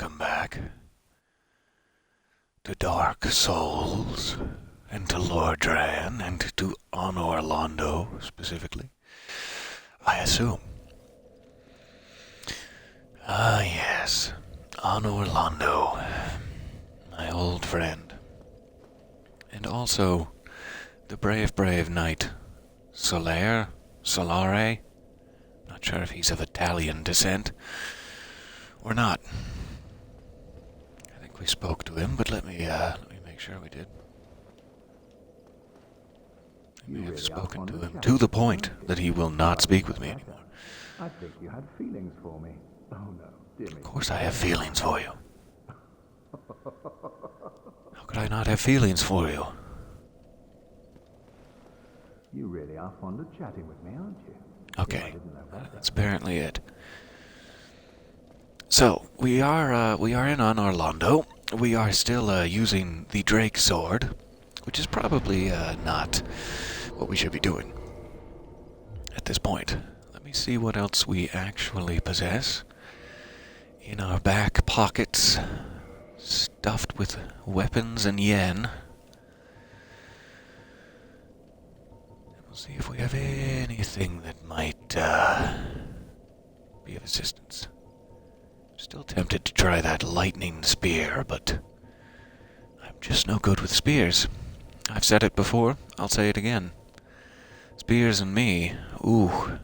welcome back to Dark Souls, and to Lord Dran, and to Anor Londo, specifically, I assume. Ah, yes, Anor Londo, my old friend. And also, the brave knight, Solare? Not sure if he's of Italian descent, or not. I think we spoke to him, but let me make sure we did. I may have spoken to him to the point that he will not speak with me anymore. I think you had feelings for me. Oh no, dear me. Of course I have feelings for you. How could I not have feelings for you? You really are fond of chatting with me, aren't you? Okay, that's apparently it. So, we are in Anor Londo. We are still using the Drake Sword, which is probably not what we should be doing at this point. Let me see what else we actually possess in our back pockets, stuffed with weapons and yen. We'll see if we have anything that might be of assistance. Still tempted to try that lightning spear, but I'm just no good with spears. I've said it before, I'll say it again. Spears and me, ooh, have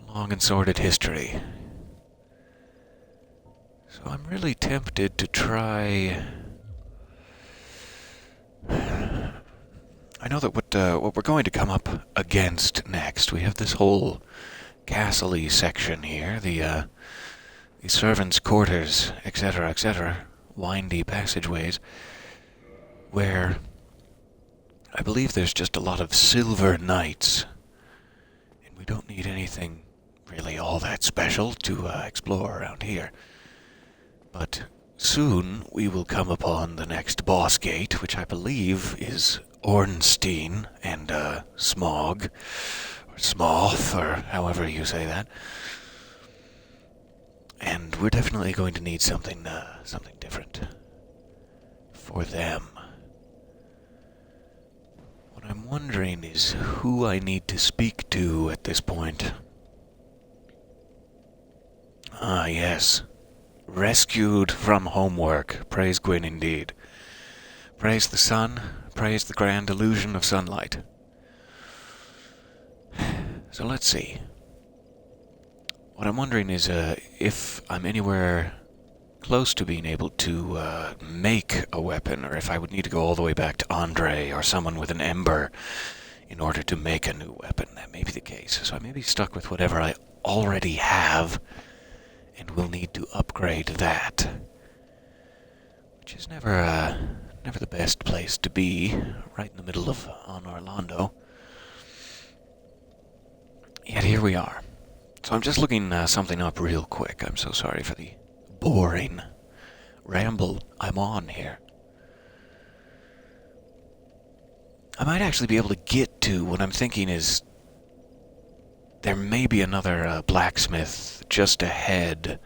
a long and sordid history. So I'm really tempted to try... I know that what we're going to come up against next, we have this whole castle-y section here, the servants' quarters, etc., windy passageways, where I believe there's just a lot of silver knights, and we don't need anything really all that special to explore around here. But soon we will come upon the next boss gate, which I believe is Ornstein and Smough, or Smough, or however you say that. And we're definitely going to need something different for them. What I'm wondering is who I need to speak to at this point. Ah, yes. Rescued from homework. Praise Gwyn indeed. Praise the sun. Praise the grand illusion of sunlight. So let's see. What I'm wondering is if I'm anywhere close to being able to make a weapon, or if I would need to go all the way back to Andre or someone with an ember in order to make a new weapon. That may be the case. So I may be stuck with whatever I already have, and will need to upgrade that. Which is never the best place to be, right in the middle of Anor Londo. Yet here we are. So I'm just looking something up real quick. I'm so sorry for the boring ramble I'm on here. I might actually be able to get to what I'm thinking is there may be another blacksmith just ahead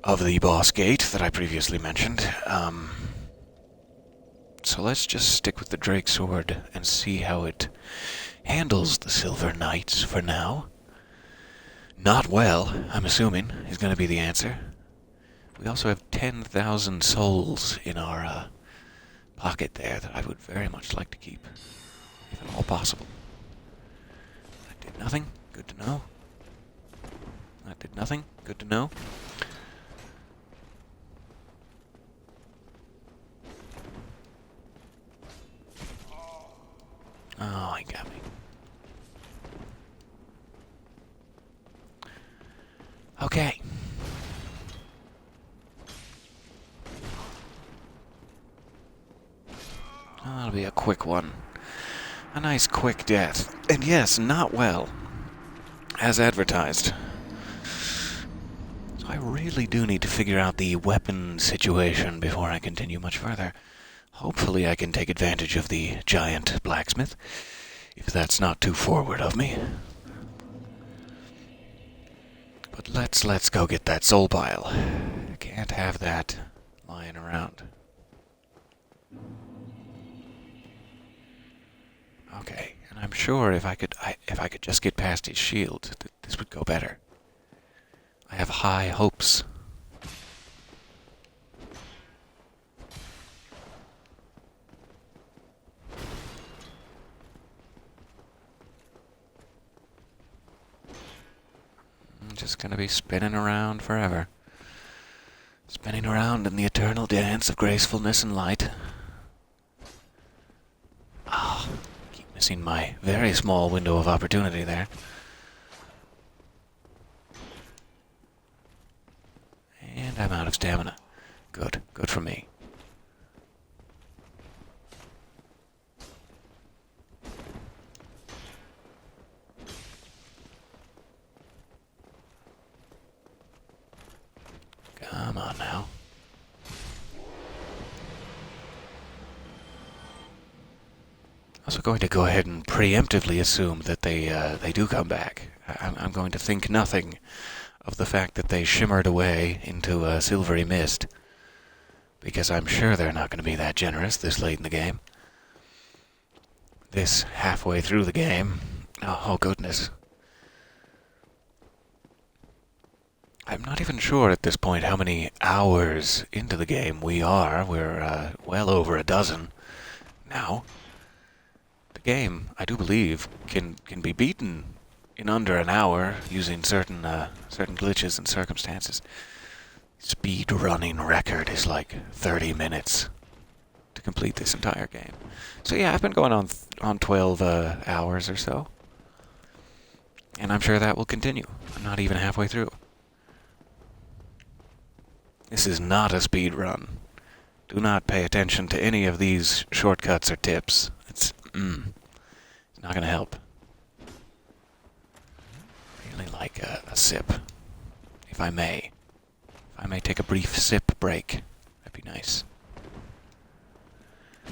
of the boss gate that I previously mentioned. So let's just stick with the Drake Sword and see how it handles the Silver Knights for now. Not well, I'm assuming, is going to be the answer. We also have 10,000 souls in our pocket there that I would very much like to keep, if at all possible. That did nothing. Good to know. That did nothing. Good to know. Oh, he got me. Okay. That'll be a quick one. A nice quick death. And yes, not well. As advertised. So I really do need to figure out the weapon situation before I continue much further. Hopefully I can take advantage of the giant blacksmith, if that's not too forward of me. But let's go get that soul pile. Can't have that lying around. Okay, and I'm sure if I could just get past his shield, this would go better. I have high hopes. I'm just gonna be spinning around forever. Spinning around in the eternal dance of gracefulness and light. Ah, keep missing my very small window of opportunity there. And I'm out of stamina. Good for me. Come on now. I'm also going to go ahead and preemptively assume that they do come back. I'm going to think nothing of the fact that they shimmered away into a silvery mist, because I'm sure they're not going to be that generous this late in the game. This halfway through the game. Oh goodness. I'm not even sure at this point how many hours into the game we are. We're well over a dozen now. The game, I do believe, can be beaten in under an hour using certain glitches and circumstances. Speed running record is like 30 minutes to complete this entire game. So yeah, I've been going on 12 hours or so, and I'm sure that will continue. I'm not even halfway through. This is not a speed run. Do not pay attention to any of these shortcuts or tips. It's not going to help. Really like a sip, if I may. If I may take a brief sip break, that'd be nice. I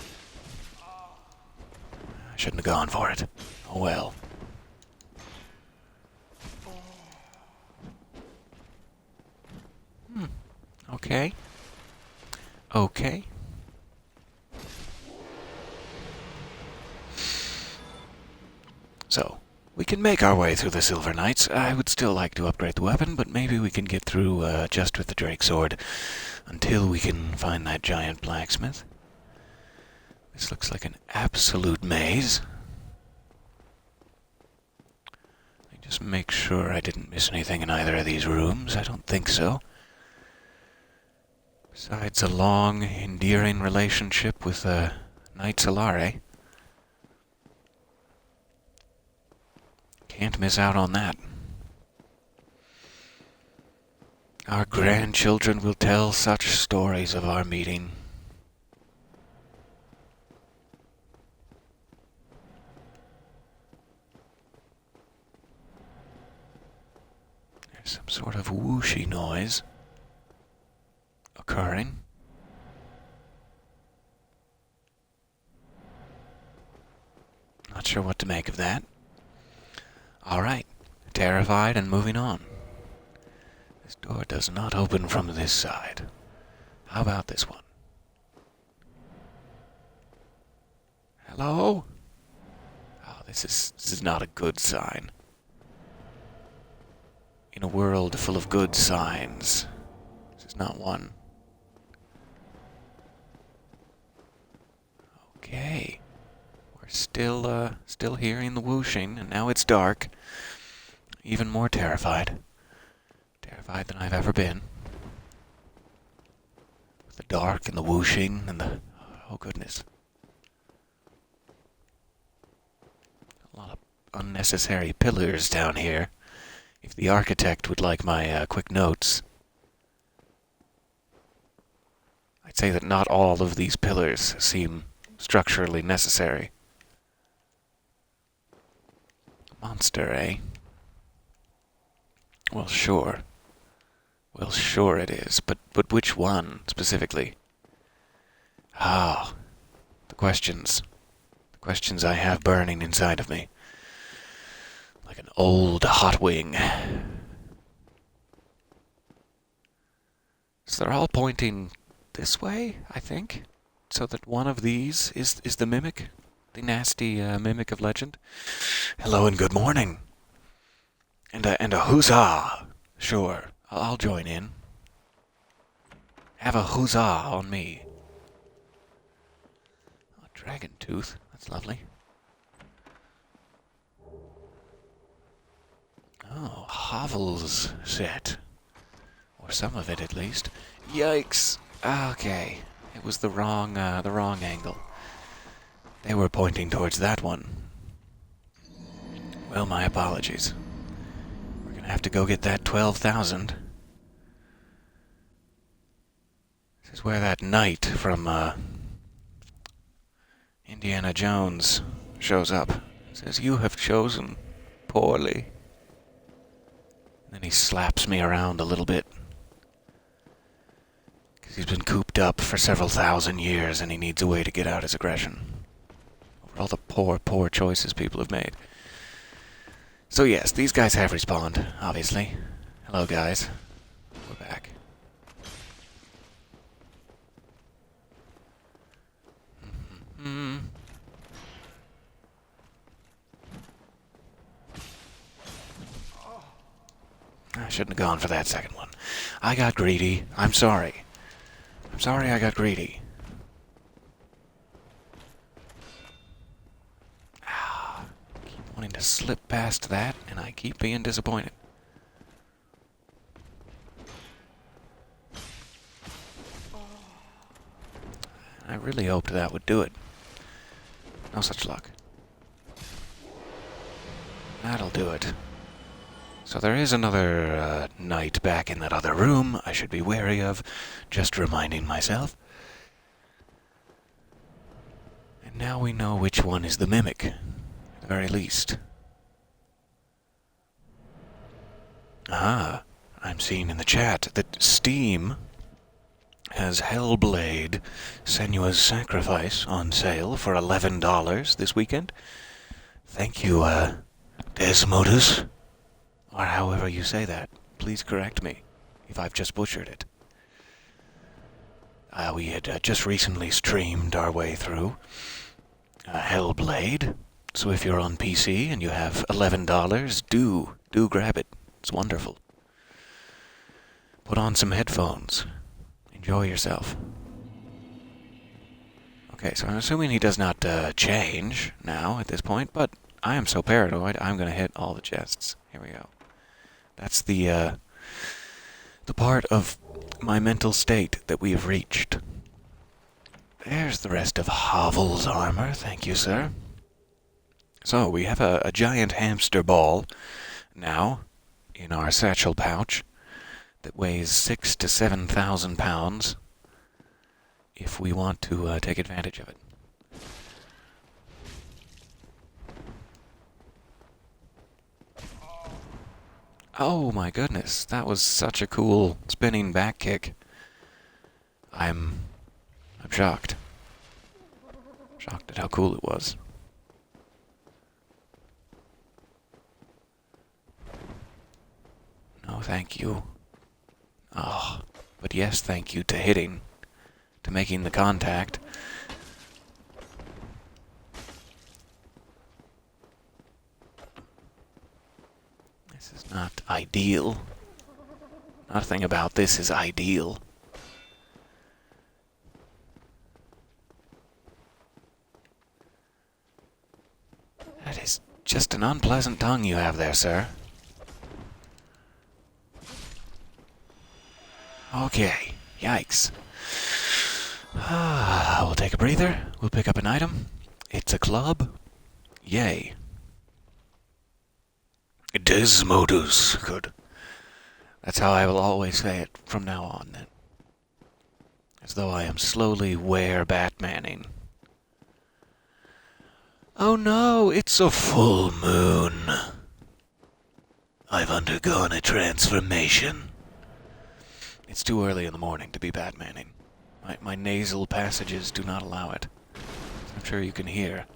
shouldn't have gone for it. Oh well. Okay. Okay. So, we can make our way through the Silver Knights. I would still like to upgrade the weapon, but maybe we can get through just with the Drake Sword until we can find that giant blacksmith. This looks like an absolute maze. Let me just make sure I didn't miss anything in either of these rooms. I don't think so. Besides a long, endearing relationship with Knight Solare. Can't miss out on that. Our grandchildren will tell such stories of our meeting. There's some sort of whooshy noise occurring. Not sure what to make of that. Alright, terrified and moving on. This door does not open from this side. How about this one? Hello? Oh, this is not a good sign. In a world full of good signs, this is not one. Okay. We're still hearing the whooshing, and now it's dark. Even more terrified. Terrified than I've ever been. With the dark and the whooshing and the... oh goodness. A lot of unnecessary pillars down here. If the architect would like my quick notes, I'd say that not all of these pillars seem structurally necessary. Monster, eh? Well, sure. Well, sure it is, but which one, specifically? Ah, the questions. The questions I have burning inside of me. Like an old hot wing. So they're all pointing this way, I think, so that one of these is the mimic, the nasty mimic of legend. Hello and good morning. And a huzzah. Sure, I'll join in. Have a huzzah on me. Oh, dragon tooth. That's lovely. Oh, Hovel's set. Or some of it, at least. Yikes. Okay. It was the wrong angle. They were pointing towards that one. Well, my apologies. We're gonna have to go get that 12,000. This is where that knight from, Indiana Jones shows up. It says, "You have chosen poorly." And then he slaps me around a little bit. Because he's been cooped up for several thousand years and he needs a way to get out his aggression. Over all the poor choices people have made. So yes, these guys have respawned, obviously. Hello, guys. We're back. I shouldn't have gone for that second one. I got greedy. I'm sorry. I'm sorry I got greedy. Keep wanting to slip past that, and I keep being disappointed. I really hoped that would do it. No such luck. That'll do it. So there is another knight back in that other room I should be wary of, just reminding myself. And now we know which one is the mimic, at the very least. Ah, I'm seeing in the chat that Steam has Hellblade Senua's Sacrifice on sale for $11 this weekend. Thank you, Desmodus. Or however you say that. Please correct me if I've just butchered it. We had just recently streamed our way through Hellblade. So if you're on PC and you have $11, do grab it. It's wonderful. Put on some headphones. Enjoy yourself. Okay, so I'm assuming he does not change now at this point, but I am so paranoid, I'm going to hit all the chests. Here we go. That's the part of my mental state that we have reached. There's the rest of Havel's armor, thank you, sir. So, we have a giant hamster ball now in our satchel pouch that weighs 6,000 to 7,000 pounds if we want to take advantage of it. Oh my goodness, that was such a cool spinning back kick. I'm shocked. Shocked at how cool it was. No, thank you. Oh, but yes, thank you to hitting, to making the contact. This is not ideal. Nothing about this is ideal. That is just an unpleasant tongue you have there, sir. Okay, yikes. We'll take a breather. We'll pick up an item. It's a club. Yay. Desmodus. Good. That's how I will always say it from now on, then. As though I am slowly were-Batmaning. Oh no, it's a full moon. I've undergone a transformation. It's too early in the morning to be Batmaning. My nasal passages do not allow it. I'm sure you can hear.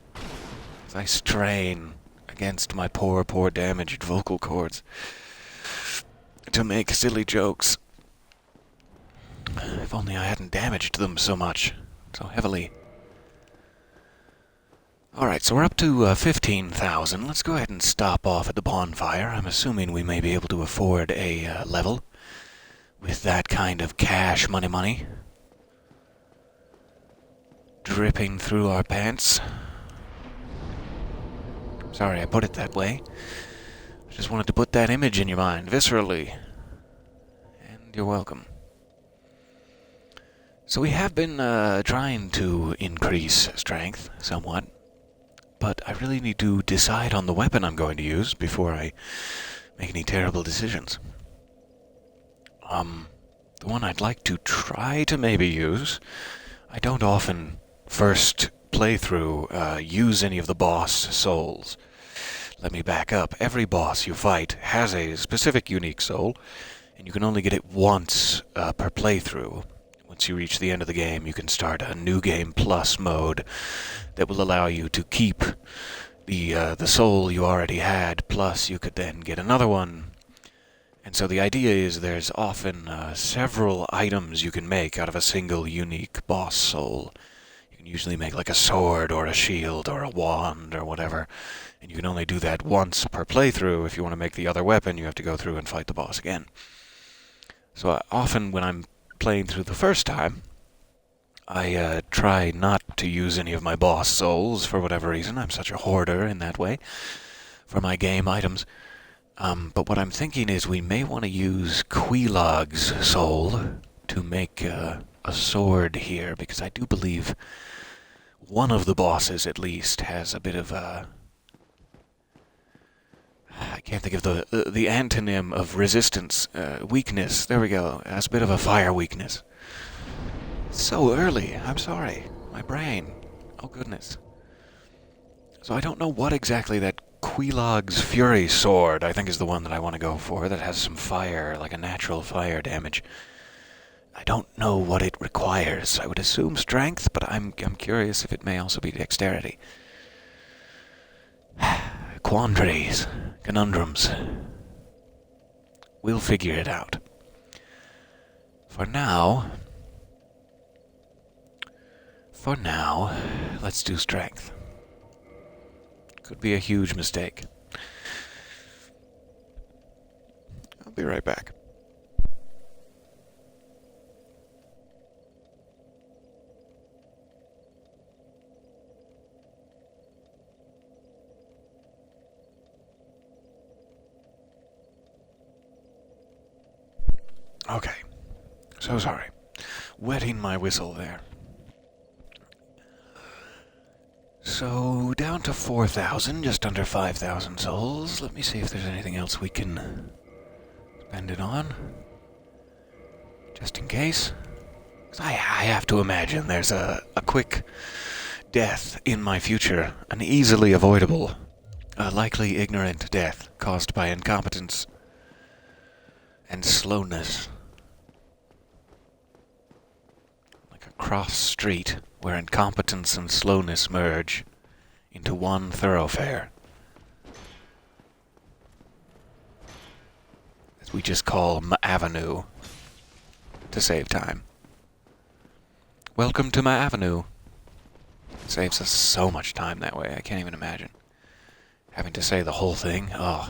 As I strain against my poor damaged vocal cords to make silly jokes. If only I hadn't damaged them so much, so heavily. Alright, so we're up to 15,000. Let's go ahead and stop off at the bonfire. I'm assuming we may be able to afford a level with that kind of cash money dripping through our pants. Sorry I put it that way. I just wanted to put that image in your mind, viscerally. And you're welcome. So we have been trying to increase strength somewhat, but I really need to decide on the weapon I'm going to use before I make any terrible decisions. The one I'd like to try to maybe use, I don't often first playthrough use any of the boss souls. Let me back up. Every boss you fight has a specific unique soul, and you can only get it once per playthrough. Once you reach the end of the game, you can start a New Game Plus mode that will allow you to keep the soul you already had, plus you could then get another one. And so the idea is there's often several items you can make out of a single unique boss soul. You can usually make like a sword or a shield or a wand or whatever, and you can only do that once per playthrough. If you want to make the other weapon, you have to go through and fight the boss again. So often when I'm playing through the first time, I try not to use any of my boss souls for whatever reason. I'm such a hoarder in that way for my game items. But what I'm thinking is we may want to use Quilog's soul to make a sword here, because I do believe one of the bosses, at least, has a bit of I can't think of the antonym of resistance. Weakness. There we go. Has a bit of a fire weakness. So early. I'm sorry. My brain. Oh, goodness. So I don't know what exactly that Quilog's Fury Sword, I think, is the one that I want to go for, that has some fire, like a natural fire damage. I don't know what it requires. I would assume strength, but I'm curious if it may also be dexterity. Quandaries. Conundrums. We'll figure it out. For now, let's do strength. Could be a huge mistake. I'll be right back. Okay. So sorry. Wetting my whistle there. So, down to 4,000, just under 5,000 souls. Let me see if there's anything else we can spend it on. Just in case. 'Cause I have to imagine there's a quick death in my future. An easily avoidable, likely ignorant death caused by incompetence and slowness. Like a cross street where incompetence and slowness merge into one thoroughfare that we just call Avenue to save time. Welcome to my Avenue. It saves us so much time that way, I can't even imagine. Having to say the whole thing, oh.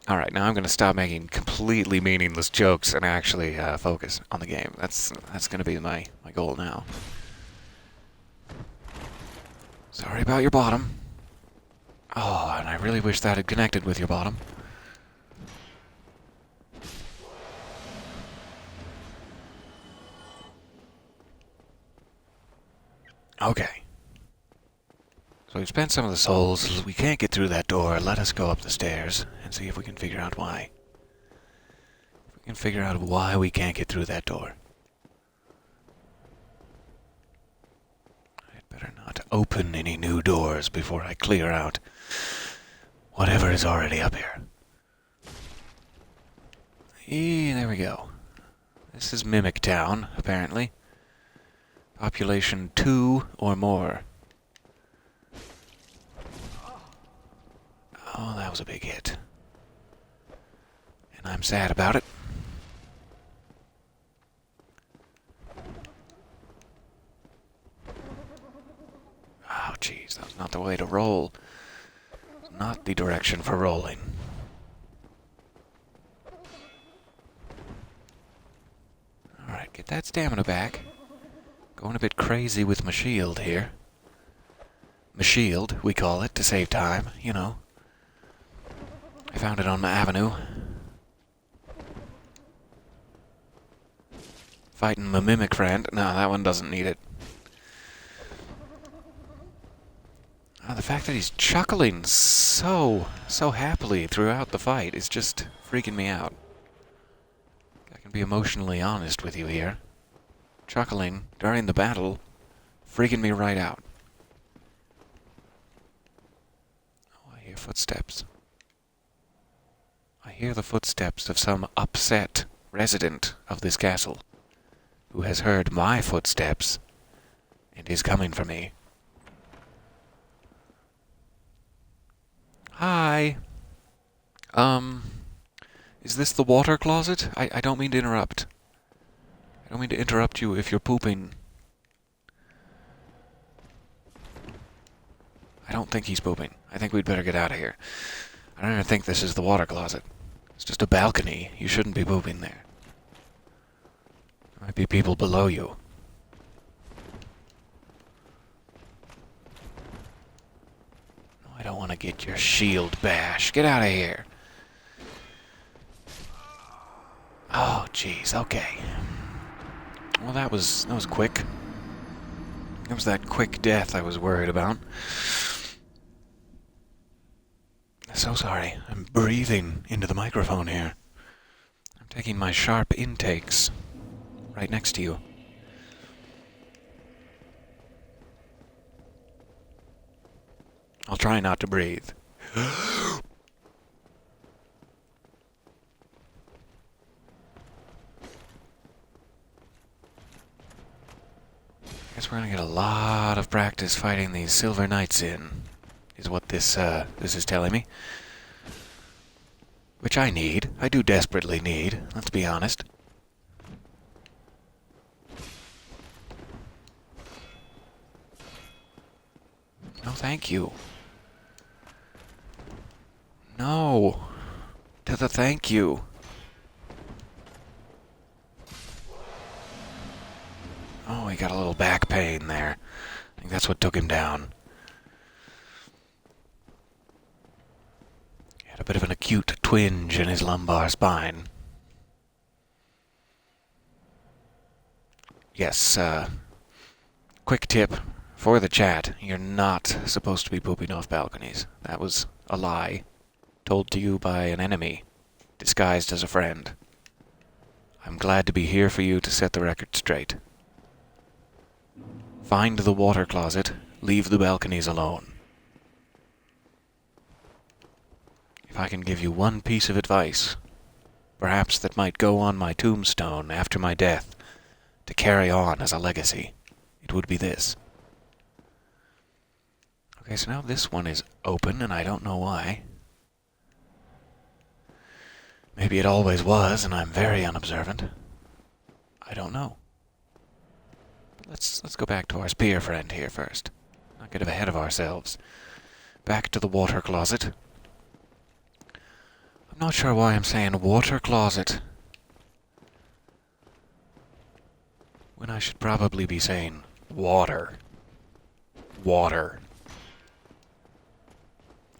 Alright, now I'm going to stop making completely meaningless jokes and actually focus on the game. That's going to be my goal now. Sorry about your bottom. Oh, and I really wish that had connected with your bottom. Okay. So we've spent some of the souls. We can't get through that door. Let us go up the stairs and see if we can figure out why. If we can figure out why we can't get through that door. I'd better not open any new doors before I clear out whatever is already up here. There we go. This is Mimic Town, apparently. Population 2 or more. Oh, that was a big hit. And I'm sad about it. not the way to roll. Not the direction for rolling. Alright, get that stamina back. Going a bit crazy with my shield here. My shield, we call it, to save time, you know. I found it on my avenue. Fighting my mimic friend. No, that one doesn't need it. Oh, the fact that he's chuckling so happily throughout the fight is just freaking me out. I can be emotionally honest with you here. Chuckling during the battle, freaking me right out. Oh, I hear footsteps. I hear the footsteps of some upset resident of this castle who has heard my footsteps and is coming for me. Hi. Is this the water closet? I don't mean to interrupt. I don't mean to interrupt you if you're pooping. I don't think he's pooping. I think we'd better get out of here. I don't even think this is the water closet. It's just a balcony. You shouldn't be pooping there. There might be people below you. No, I don't want to get your shield bash. Get out of here. Oh, jeez. Okay. Well, that was quick. It was that quick death I was worried about. So sorry. I'm breathing into the microphone here. I'm taking my sharp intakes right next to you. I'll try not to breathe. Guess we're gonna get a lot of practice fighting these Silver Knights in, is what this is telling me. Which I need. I do desperately need, let's be honest. No, thank you. No. To the thank you. Oh, he got a little back pain there. I think that's what took him down. He had a bit of an acute twinge in his lumbar spine. Yes, quick tip for the chat. You're not supposed to be pooping off balconies. That was a lie told to you by an enemy, disguised as a friend. I'm glad to be here for you to set the record straight. Find the water closet, leave the balconies alone. If I can give you one piece of advice, perhaps that might go on my tombstone after my death, to carry on as a legacy, it would be this. Okay, so now this one is open, and I don't know why. Maybe it always was, and I'm very unobservant. I don't know. Let's go back to our spear friend here first. Not get ahead of ourselves. Back to the water closet. I'm not sure why I'm saying water closet when I should probably be saying water. Water.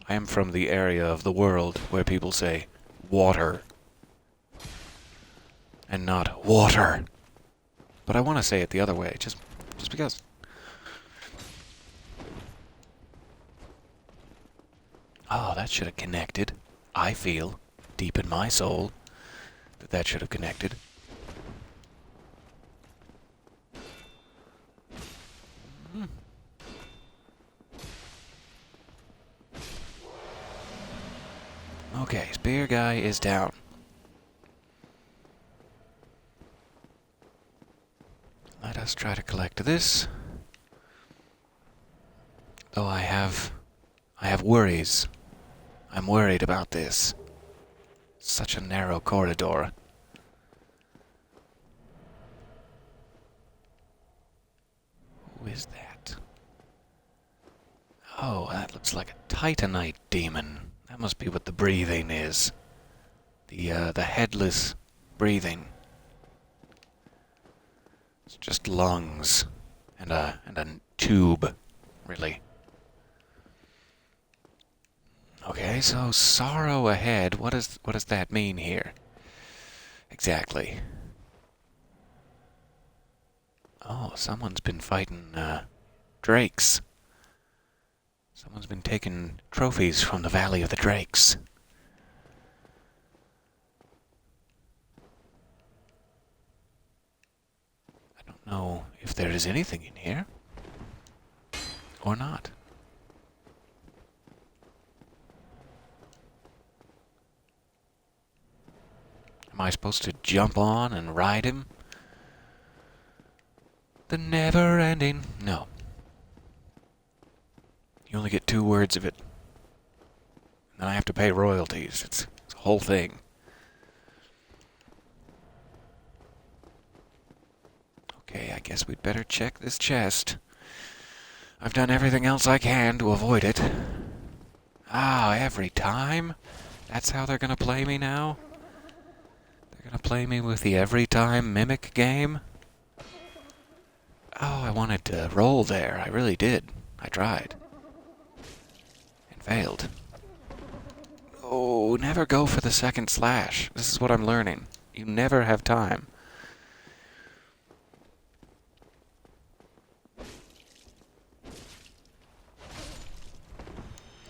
I am from the area of the world where people say water and not water. But I want to say it the other way, just because. Oh, that should have connected. I feel, deep in my soul, that should have connected. Okay, spear guy is down. Let us try to collect this. Though I have worries. I'm worried about this. Such a narrow corridor. Who is that? Oh, that looks like a Titanite demon. That must be what the breathing is. The headless breathing. It's just lungs and a tube, really. Okay, so sorrow ahead. What does that mean here? Exactly. Oh, someone's been fighting drakes. Someone's been taking trophies from the Valley of the Drakes. I don't know if there is anything in here or not. Am I supposed to jump on and ride him? The never-ending... No. You only get 2 words of it. And then I have to pay royalties. It's a whole thing. Okay, I guess we'd better check this chest. I've done everything else I can to avoid it. Ah, every time? That's how they're gonna play me now? They're gonna play me with the every time mimic game? Oh, I wanted to roll there. I really did. I tried. And failed. Oh, never go for the second slash. This is what I'm learning. You never have time.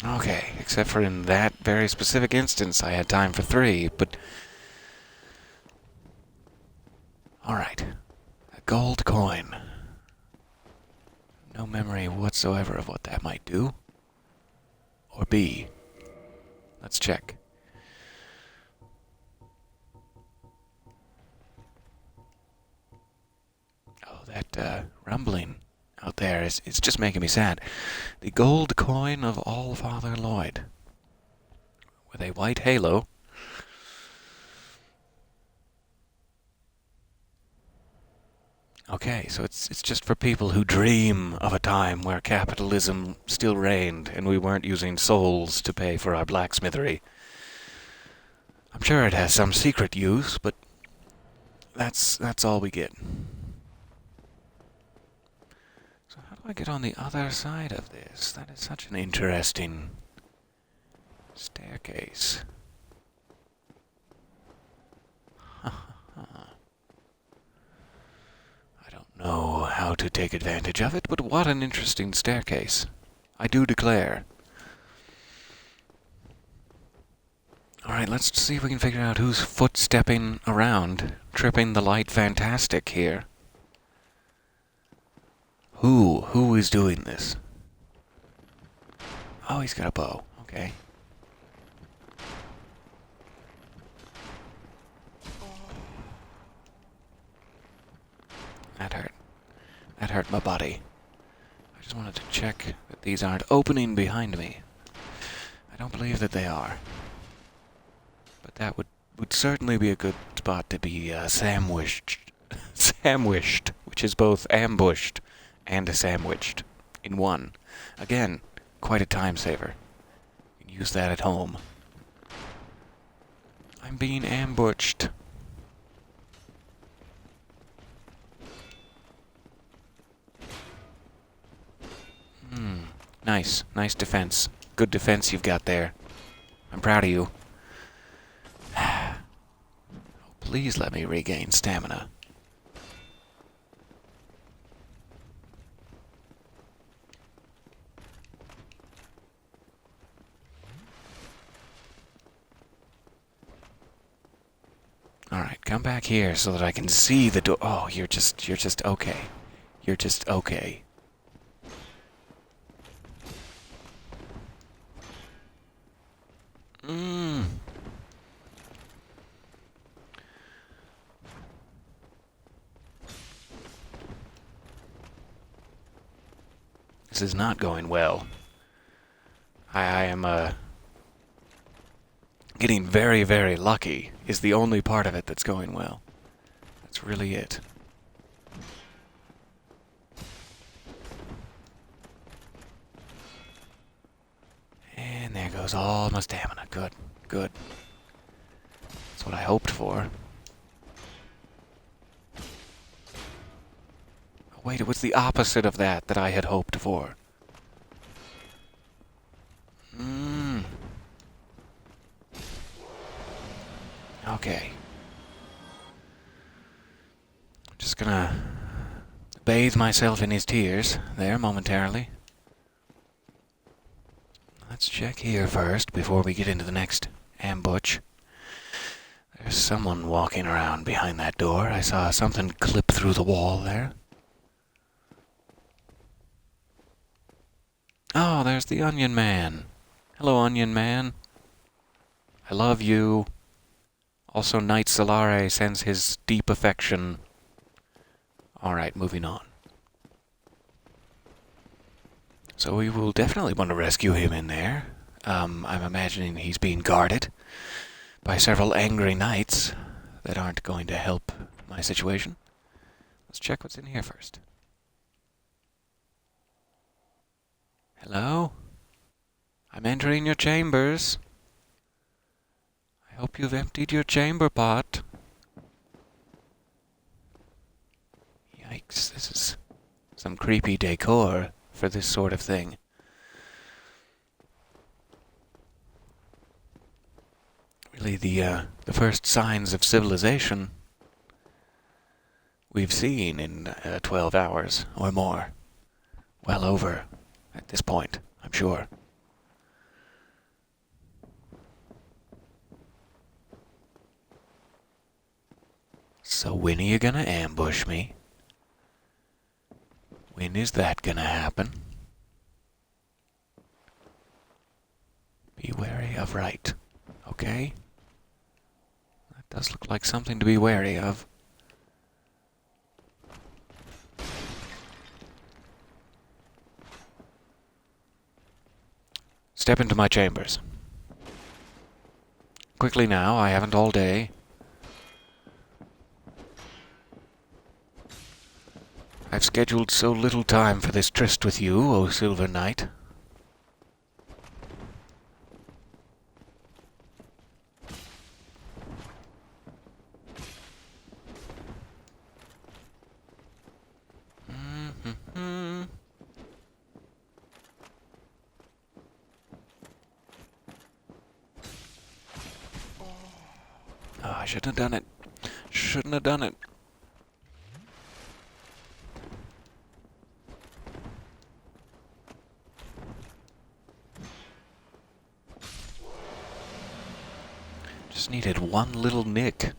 Okay, except for in that very specific instance, I had time for 3, but... Alright. A gold coin. No memory whatsoever of what that might do. Or be. Let's check. Oh, that rumbling out there it's just making me sad. The gold coin of All-Father Lloyd. With a white halo. Okay, so it's just for people who dream of a time where capitalism still reigned and we weren't using souls to pay for our blacksmithery. I'm sure it has some secret use, but that's all we get. So how do I get on the other side of this? That is such an interesting staircase. I don't know how to take advantage of it, but what an interesting staircase. I do declare. Alright, let's see if we can figure out who's footstepping around, tripping the light fantastic here. Who is doing this? Oh, he's got a bow. Okay. That hurt. That hurt my body. I just wanted to check that these aren't opening behind me. I don't believe that they are. But that would certainly be a good spot to be sandwiched. Sandwiched, which is both ambushed and sandwiched in one. Again, quite a time saver. You can use that at home. I'm being ambushed. Nice. Nice defense. Good defense you've got there. I'm proud of you. Oh, please let me regain stamina. Alright, come back here so that I can see the door. Oh, you're just okay. You're just okay. This is not going well. I am, getting very, very lucky is the only part of it that's going well. That's really it. was all my stamina. Good, good. That's what I hoped for. Oh, wait, it was the opposite of that I had hoped for. Okay. Just gonna bathe myself in his tears there momentarily. Let's check here first before we get into the next ambush. There's someone walking around behind that door. I saw something clip through the wall there. Oh, there's the Onion Man. Hello, Onion Man. I love you. Also, Knight Solare sends his deep affection. Alright, moving on. So we will definitely want to rescue him in there. I'm imagining he's being guarded by several angry knights that aren't going to help my situation. Let's check what's in here first. Hello? I'm entering your chambers. I hope you've emptied your chamber pot. Yikes, this is some creepy decor for this sort of thing. Really the first signs of civilization we've seen in 12 hours or more. Well over at this point, I'm sure. So when are you gonna ambush me? When is that gonna happen? Be wary of right, okay? That does look like something to be wary of. Step into my chambers. Quickly now, I haven't all day. I've scheduled so little time for this tryst with you, O Silver Knight. Oh, I shouldn't have done it. Shouldn't have done it. Just needed one little nick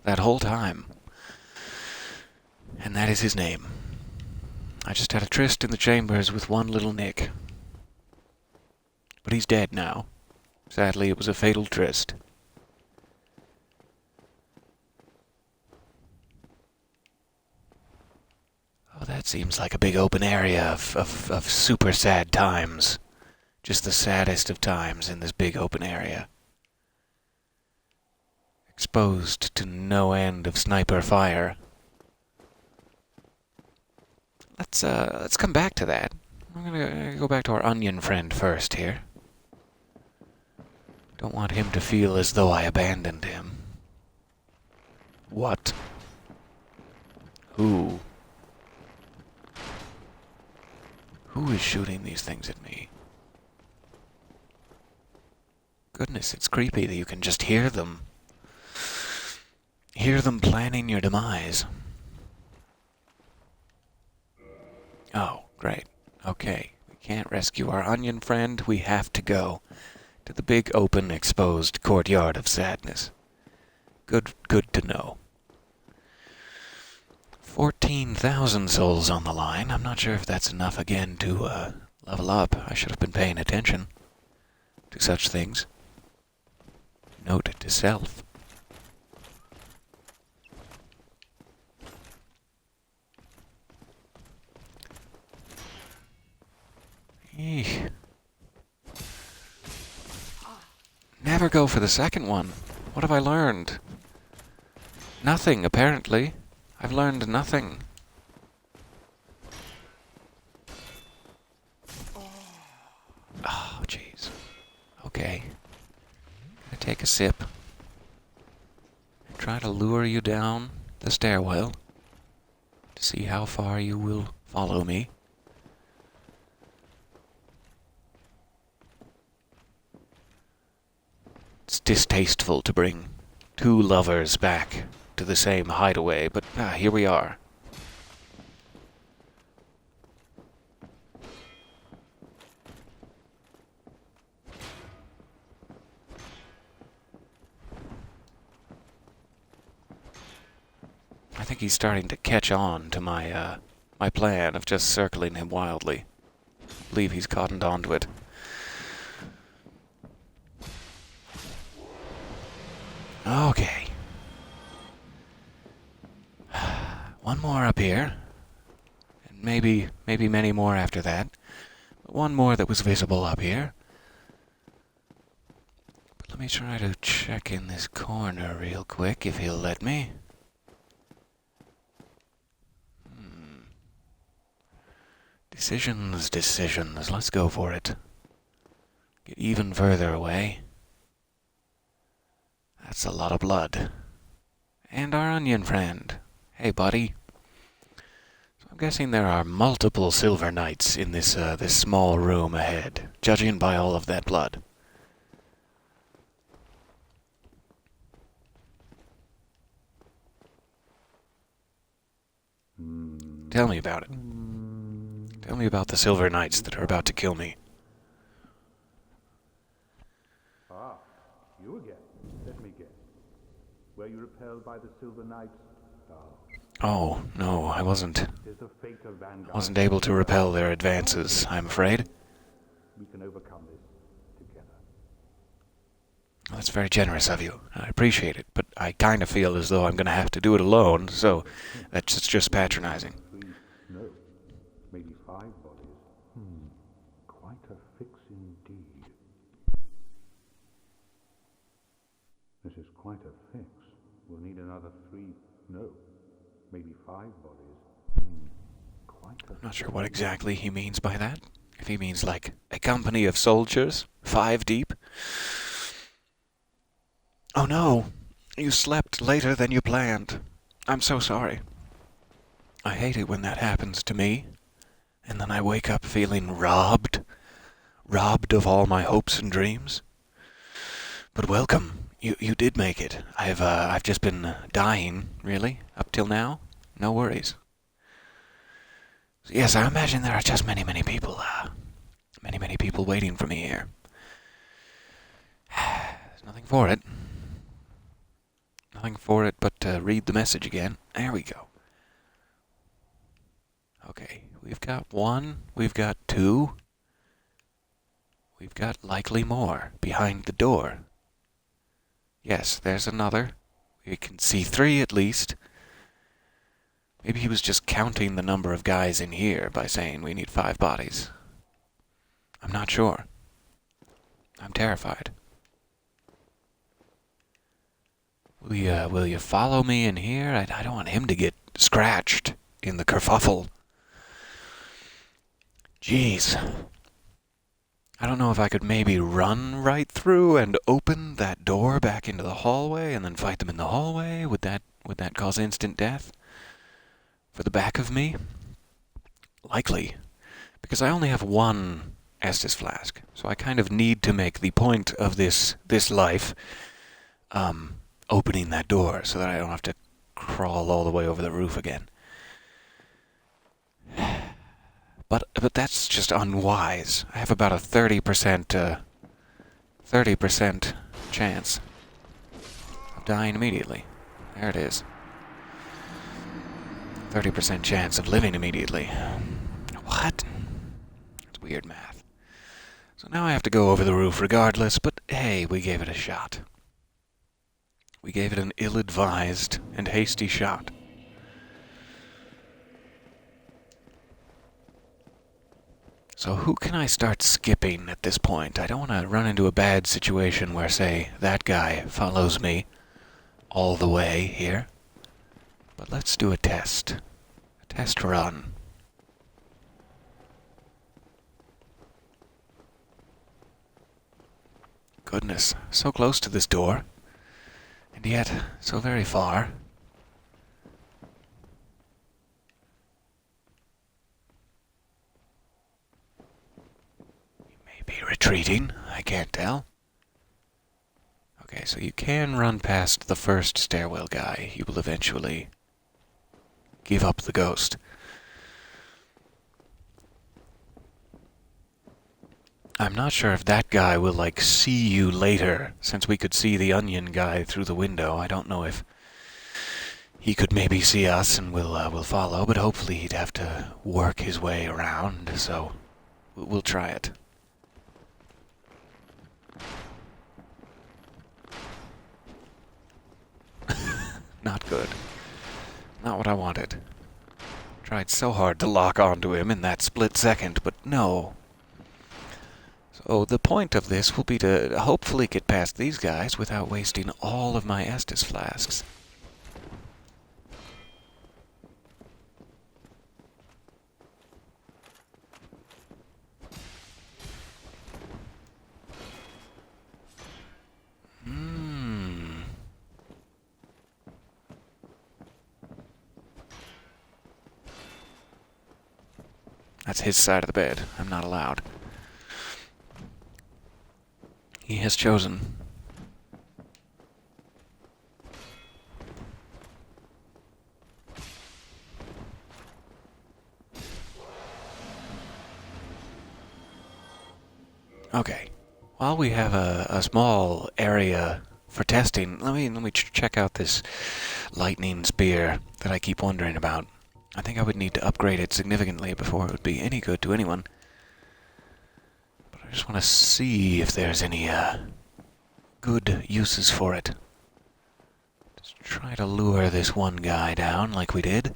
that whole time. And that is his name. I just had a tryst in the chambers with one little nick. But he's dead now. Sadly, it was a fatal tryst. Oh, that seems like a big open area of super sad times. Just the saddest of times in this big open area. Exposed to no end of sniper fire. Let's come back to that. I'm gonna go back to our onion friend first here. Don't want him to feel as though I abandoned him. What? Who? Who is shooting these things at me? Goodness, it's creepy that you can just hear them. Hear them planning your demise. Oh, great. Okay, we can't rescue our onion friend. We have to go to the big open exposed courtyard of sadness. Good to know. 14,000 souls on the line. I'm not sure if that's enough again to level up. I should have been paying attention to such things. Note to self. Eesh. Never go for the second one. What have I learned? Nothing, apparently. I've learned nothing. Oh, jeez. Okay. Gonna take a sip. Try to lure you down the stairwell to see how far you will follow me. It's distasteful to bring two lovers back to the same hideaway, but here we are. I think he's starting to catch on to my plan of just circling him wildly. I believe he's cottoned onto it. Okay. One more up here. And maybe many more after that. But one more that was visible up here. But let me try to check in this corner real quick, if he'll let me. Decisions. Let's go for it. Get even further away. That's a lot of blood. And our onion friend. Hey, buddy. So I'm guessing there are multiple Silver Knights in this small room ahead, judging by all of that blood. Tell me about it. Tell me about the Silver Knights that are about to kill me. Ah, you again. Let me guess. Were you repelled by the Silver Knights? Oh, no, I wasn't. There's a fatal vanguard. Wasn't able to repel their advances, I'm afraid. We can overcome this together. Well, that's very generous of you. I appreciate it, but I kind of feel as though I'm going to have to do it alone, so that's just patronizing. No, maybe 5 bodies. Quite a fix indeed. This is quite a fix. We'll need another 3. No, maybe 5 bodies. Quite a I'm not sure what exactly he means by that. If he means like a company of soldiers, 5 deep. Oh no, you slept later than you planned. I'm so sorry. I hate it when that happens to me, and then I wake up feeling robbed of all my hopes and dreams. But welcome, you did make it. I've just been dying, really, up till now. No worries. So yes, I imagine there are just many people, many people waiting for me here. There's nothing for it. Nothing for it but to read the message again. There we go. Okay, we've got 1, we've got 2, we've got likely more behind the door. Yes, there's another. We can see 3 at least. Maybe he was just counting the number of guys in here by saying we need 5 bodies. I'm not sure. I'm terrified. Will you follow me in here? I don't want him to get scratched in the kerfuffle. Jeez. I don't know if I could maybe run right through and open that door back into the hallway and then fight them in the hallway. Would that cause instant death? For the back of me? Likely. Because I only have 1 Estus flask. So I kind of need to make the point of this life opening that door so that I don't have to crawl all the way over the roof again. But that's just unwise. I have about a 30% chance of dying immediately. There it is. 30% chance of living immediately. What? That's weird math. So now I have to go over the roof regardless, but hey, we gave it a shot. We gave it an ill-advised and hasty shot. So who can I start skipping at this point? I don't want to run into a bad situation where, say, that guy follows me all the way here. But let's do a test. A test run. Goodness, so close to this door, and yet so very far. He may be retreating, I can't tell. Okay, so you can run past the first stairwell guy. He will eventually give up the ghost. I'm not sure if that guy will, like, see you later, since we could see the onion guy through the window. I don't know if he could maybe see us and we'll follow, but hopefully he'd have to work his way around, so we'll try it. Not good. Not what I wanted. Tried so hard to lock onto him in that split second, but no. So the point of this will be to hopefully get past these guys without wasting all of my Estus flasks. That's his side of the bed. I'm not allowed. He has chosen. Okay. While we have a small area for testing, let me check out this lightning spear that I keep wondering about. I think I would need to upgrade it significantly before it would be any good to anyone. But I just want to see if there's any good uses for it. Let's try to lure this one guy down like we did.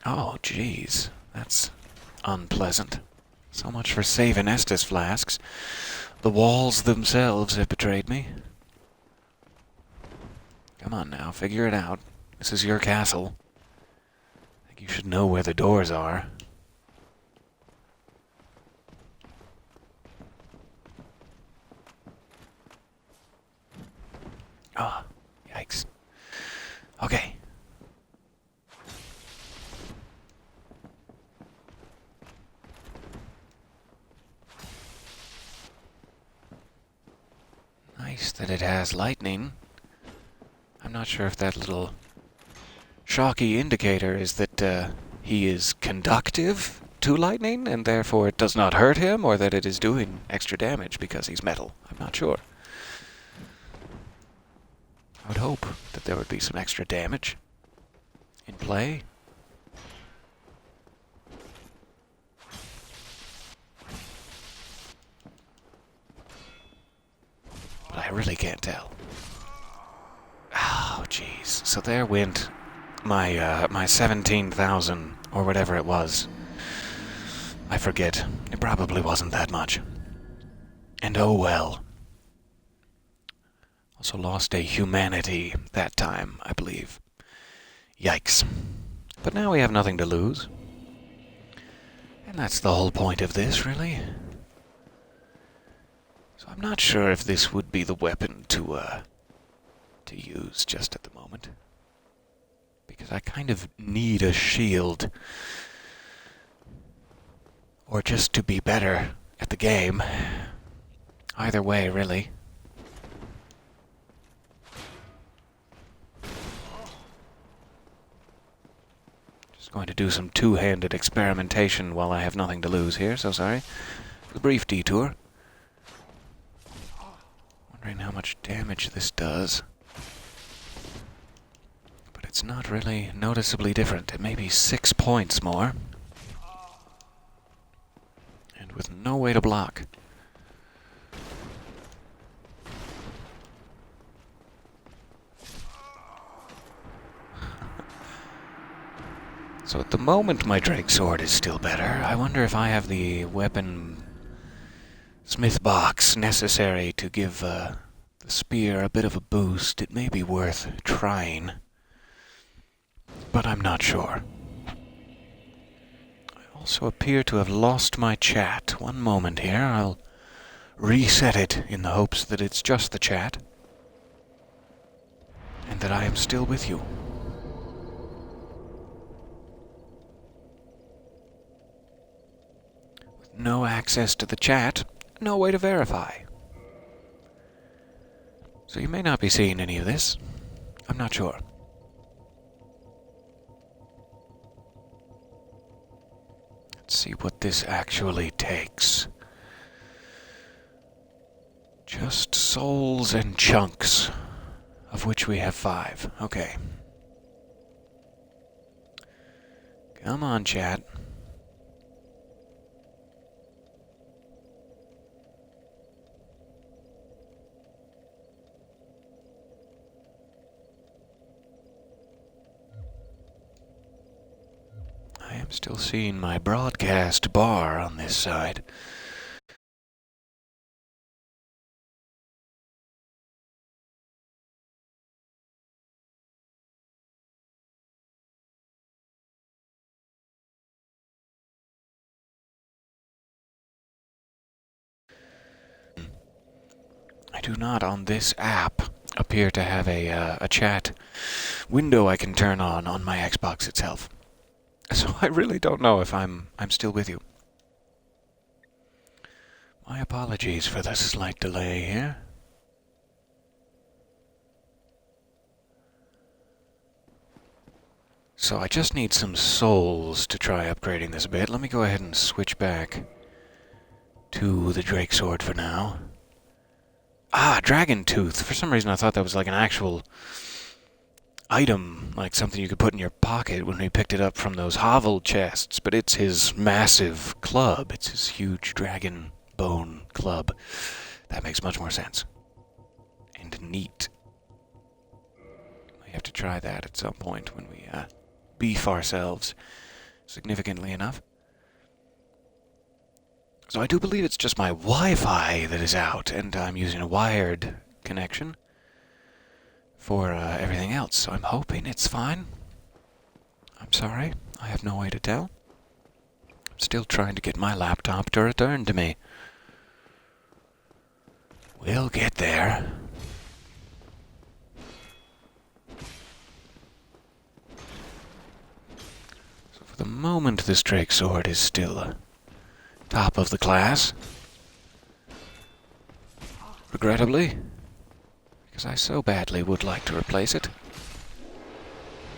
Oh, jeez. That's unpleasant. So much for saving Estus flasks. The walls themselves have betrayed me. Come on now, figure it out. This is your castle. I think you should know where the doors are. Ah, yikes. Okay. Nice that it has lightning. I'm not sure if that little shocky indicator is that he is conductive to lightning and therefore it does not hurt him, or that it is doing extra damage because he's metal. I'm not sure. I would hope that there would be some extra damage in play. But I really can't tell. Oh, jeez. So there went my 17,000 or whatever it was. I forget. It probably wasn't that much. And oh well. Also lost a humanity that time, I believe. Yikes. But now we have nothing to lose. And that's the whole point of this, really. So I'm not sure if this would be the weapon to use just at the moment. Because I kind of need a shield. Or just to be better at the game. Either way, really. Just going to do some two-handed experimentation while I have nothing to lose here, so sorry for the brief detour. Wondering how much damage this does. But it's not really noticeably different. It may be 6 points more. And with no way to block. So at the moment my Drake Sword is still better. I wonder if I have the weapon smith box necessary to give the the spear a bit of a boost, it may be worth trying. But I'm not sure. I also appear to have lost my chat. One moment here, I'll reset it in the hopes that it's just the chat. And that I am still with you. With no access to the chat, no way to verify. So you may not be seeing any of this. I'm not sure. Let's see what this actually takes. Just souls and chunks, of which we have 5. Okay. Come on, chat. I am still seeing my broadcast bar on this side. I do not, on this app, appear to have a chat window I can turn on my Xbox itself. So I really don't know if I'm still with you. My apologies for the slight delay here. So I just need some souls to try upgrading this a bit. Let me go ahead and switch back to the Drake Sword for now. Ah, Dragon Tooth. For some reason I thought that was like an actual item, like something you could put in your pocket when we picked it up from those hovel chests, but it's his massive club. It's his huge dragon bone club. That makes much more sense. And neat. We have to try that at some point when we beef ourselves significantly enough. So I do believe it's just my Wi-Fi that is out, and I'm using a wired connection for everything else, so I'm hoping it's fine. I'm sorry, I have no way to tell. I'm still trying to get my laptop to return to me. We'll get there. So for the moment, this Drake Sword is still top of the class. Regrettably. Because I so badly would like to replace it.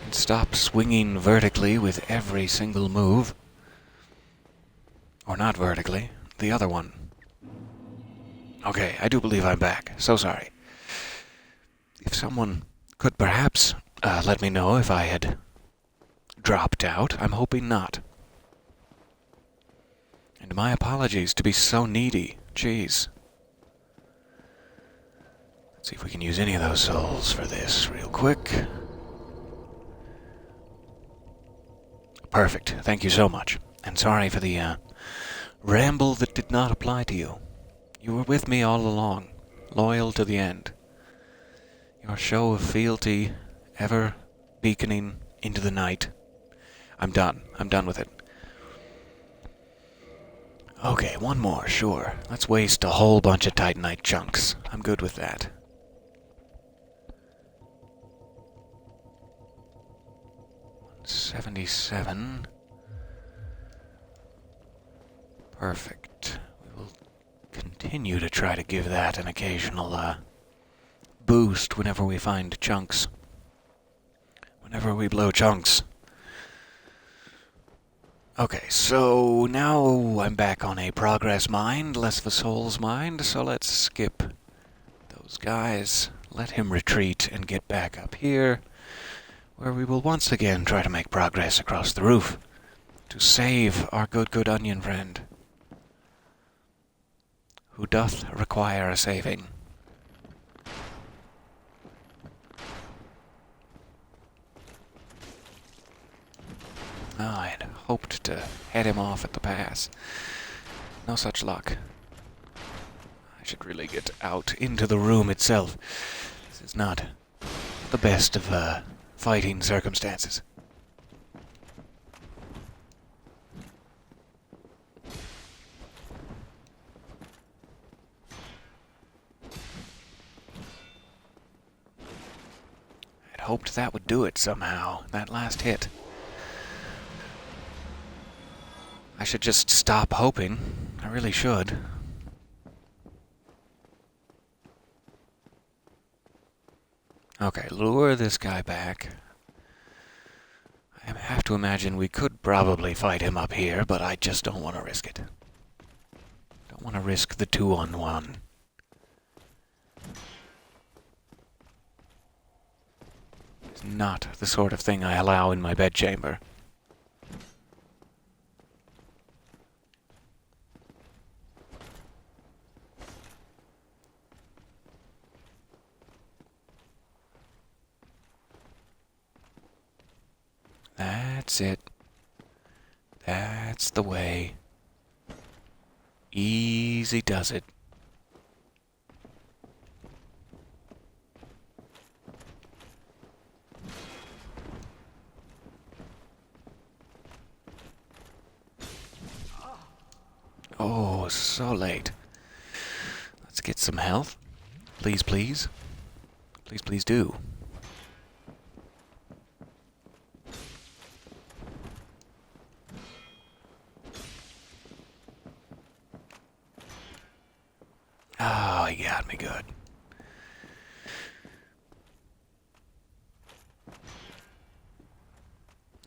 And stop swinging vertically with every single move. Or not vertically, the other one. Okay, I do believe I'm back. So sorry. If someone could perhaps let me know if I had dropped out. I'm hoping not. And my apologies to be so needy. Jeez. Let's see if we can use any of those souls for this real quick. Perfect. Thank you so much. And sorry for the ramble that did not apply to you. You were with me all along, loyal to the end. Your show of fealty ever beaconing into the night. I'm done. I'm done with it. Okay, one more, sure. Let's waste a whole bunch of Titanite chunks. I'm good with that. $77. Perfect. We will continue to try to give that an occasional boost whenever we find chunks. Whenever we blow chunks. Okay, so now I'm back on a progress mind, less of a soul's mind, so let's skip those guys, let him retreat and get back up here, where we will once again try to make progress across the roof to save our good onion friend, who doth require a saving. Oh, I had hoped to head him off at the pass. No such luck. I should really get out into the room itself. This is not the best of fighting circumstances. I'd hoped that would do it somehow, that last hit. I should just stop hoping. I really should. Okay, lure this guy back. I have to imagine we could probably fight him up here, but I just don't want to risk it. Don't want to risk the 2-on-1. It's not the sort of thing I allow in my bedchamber. That's it. That's the way. Easy does it. Oh, so late. Let's get some health. Please, please. Please, please do. Oh, he got me good.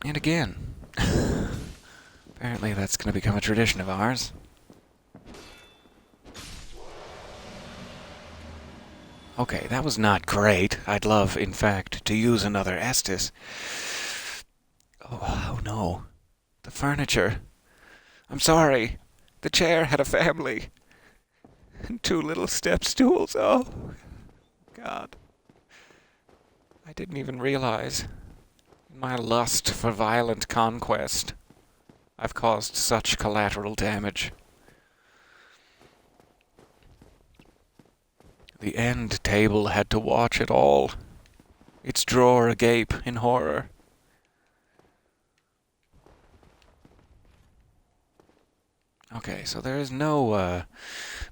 And again. Apparently that's going to become a tradition of ours. Okay, that was not great. I'd love, in fact, to use another Estus. Oh no. The furniture. I'm sorry. The chair had a family. And 2 little step stools. Oh, God. I didn't even realize, in my lust for violent conquest, I've caused such collateral damage. The end table had to watch it all, its drawer agape in horror. Okay, so there is no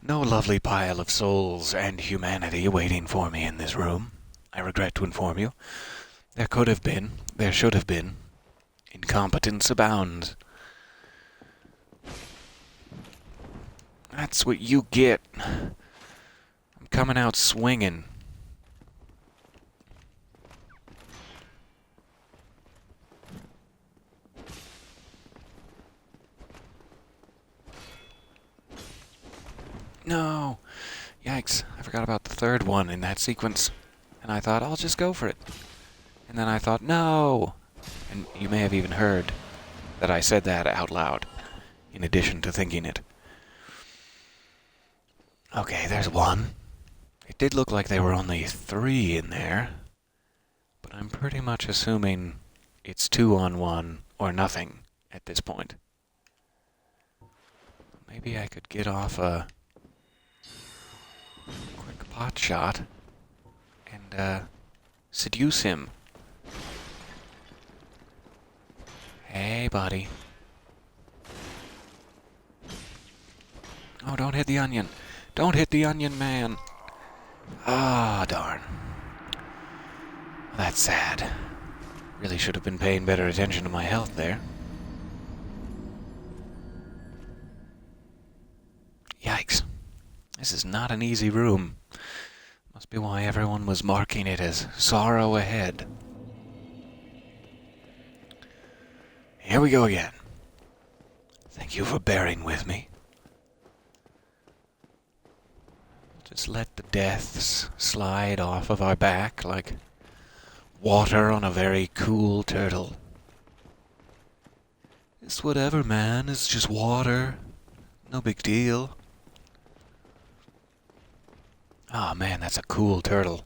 lovely pile of souls and humanity waiting for me in this room. I regret to inform you. There could have been, there should have been. Incompetence abounds. That's what you get. I'm coming out swinging. No! Yikes, I forgot about the third one in that sequence. And I thought, I'll just go for it. And then I thought, no! And you may have even heard that I said that out loud, in addition to thinking it. Okay, there's one. It did look like there were only 3 in there, but I'm pretty much assuming it's 2-on-1 or nothing at this point. Maybe I could get off a quick pot shot and seduce him. Hey, buddy. Oh, don't hit the onion. Don't hit the onion, man. Ah, darn. That's sad. Really should have been paying better attention to my health there. Yikes. This is not an easy room. Must be why everyone was marking it as sorrow ahead. Here we go again. Thank you for bearing with me. Just let the deaths slide off of our back like water on a very cool turtle. It's whatever, man. It's just water. No big deal. Oh man, that's a cool turtle.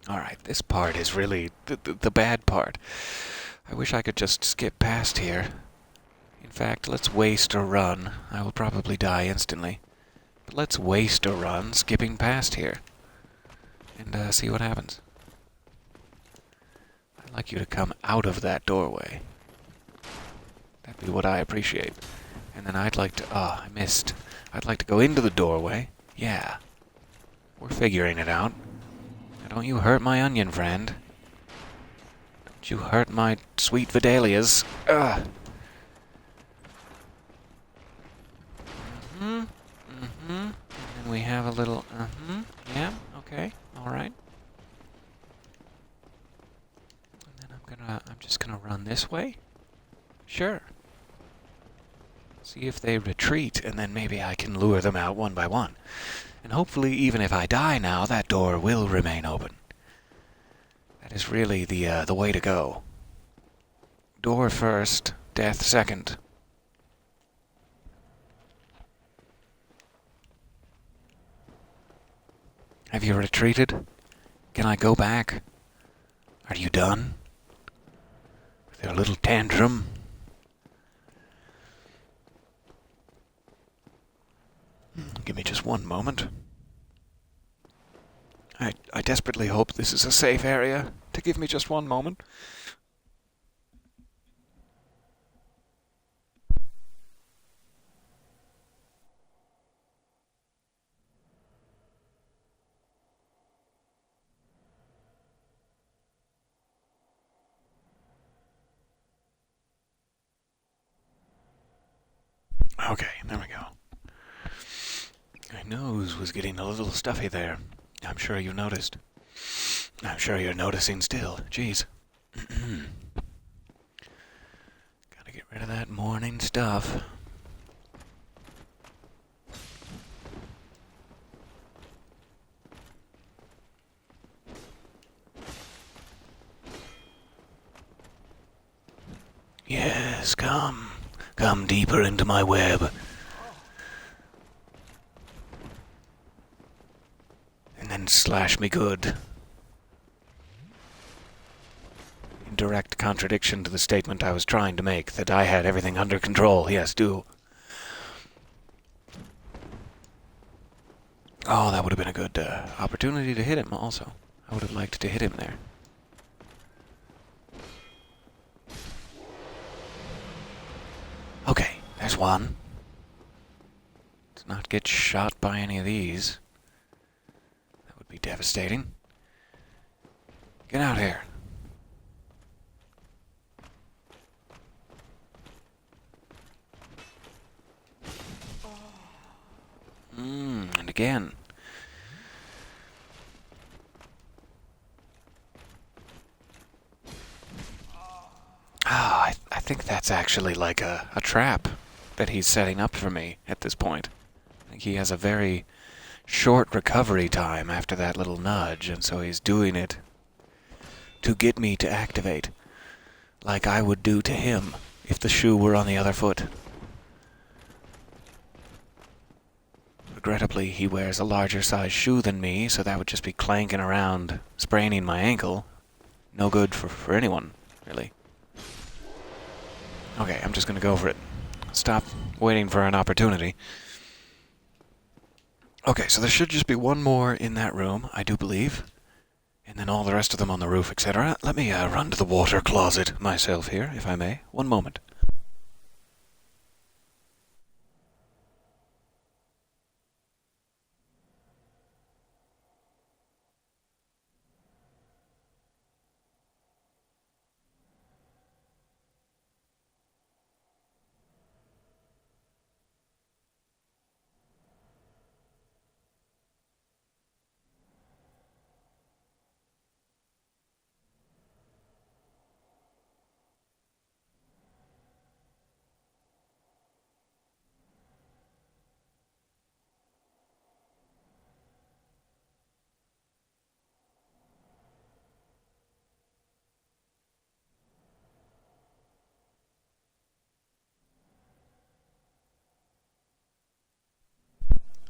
Alright, this part is really the bad part. I wish I could just skip past here. In fact, let's waste a run. I will probably die instantly. But let's waste a run skipping past here. And see what happens. I'd like you to come out of that doorway. That'd be what I appreciate. And then I'd like to... Ah, I missed. I'd like to go into the doorway. Yeah. We're figuring it out. Now don't you hurt my onion friend. Don't you hurt my sweet Vidalias. Ugh. And then we have a little... Yeah, okay. Alright. And then I'm just gonna run this way? Sure. See if they retreat, and then maybe I can lure them out one by one. And hopefully, even if I die now, that door will remain open. That is really the way to go. Door first, death second. Have you retreated? Can I go back? Are you done? With your little tantrum? Give me just one moment. I desperately hope this is a safe area to give me just one moment. Okay, there we go. My nose was getting a little stuffy there. I'm sure you noticed. I'm sure you're noticing still. Jeez. Gotta get rid of that morning stuff. Yes, come. Come deeper into my web. And then slash me good. In direct contradiction to the statement I was trying to make, that I had everything under control. Yes, do. Oh, that would have been a good opportunity to hit him also. I would have liked to hit him there. Okay, there's one. Let's not get shot by any of these. That would be devastating. Get out here. And again. I think that's actually like a trap that he's setting up for me at this point. I think he has a very short recovery time after that little nudge, and so he's doing it to get me to activate, like I would do to him if the shoe were on the other foot. Regrettably, he wears a larger size shoe than me, so that would just be clanking around, spraining my ankle. No good for anyone, really. Okay, I'm just gonna go for it. Stop waiting for an opportunity. Okay, so there should just be one more in that room, I do believe. And then all the rest of them on the roof, etc. Let me run to the water closet myself here, if I may. One moment.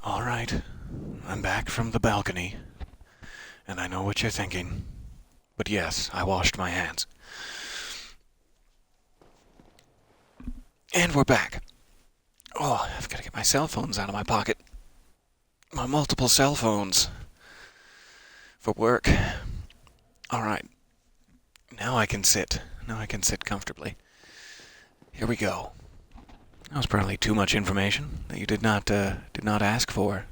All right, I'm back from the balcony, and I know what you're thinking. But yes, I washed my hands. And we're back. Oh, I've got to get my cell phones out of my pocket. My multiple cell phones. For work. Alright. Now I can sit. Now I can sit comfortably. Here we go. That was probably too much information that you did not ask for.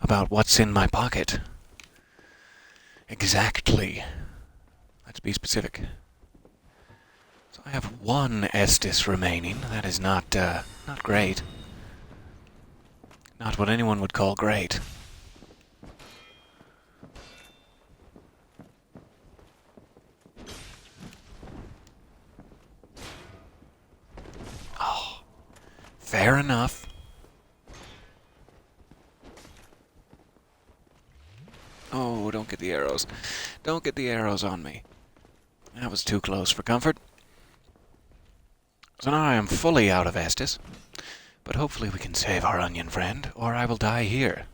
About what's in my pocket. Exactly. Let's be specific. So I have one Estus remaining. That is not great. Not what anyone would call great. Oh, fair enough. Oh, don't get the arrows. Don't get the arrows on me. That was too close for comfort. So now I am fully out of Estus. But hopefully we can save our onion friend, or I will die here.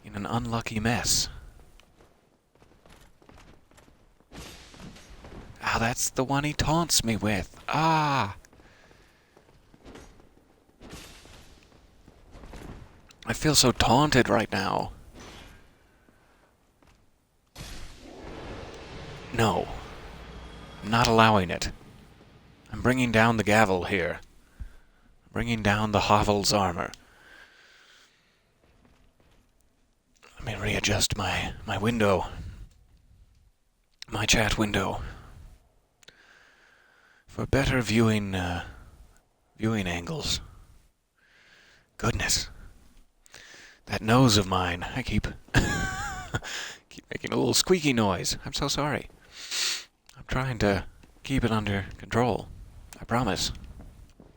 In an unlucky mess. Ah, that's the one he taunts me with. Ah! I feel so taunted right now. No. I'm not allowing it. I'm bringing down the gavel here. Bringing down the hovel's armor. Let me readjust my window. My chat window. For better viewing angles. Goodness. That nose of mine, I keep making a little squeaky noise. I'm so sorry. I'm trying to keep it under control. I promise.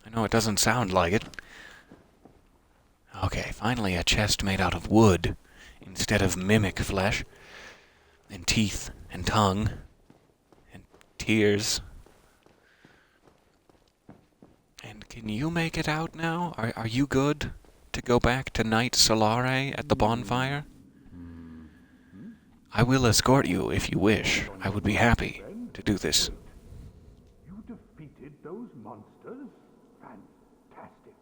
I know it doesn't sound like it. Okay, finally a chest made out of wood instead of mimic flesh. And teeth and tongue and tears. And can you make it out now? Are you good to go back to Night Solare at the bonfire? I will escort you if you wish. I would be happy to do this. You defeated those monsters? Fantastic.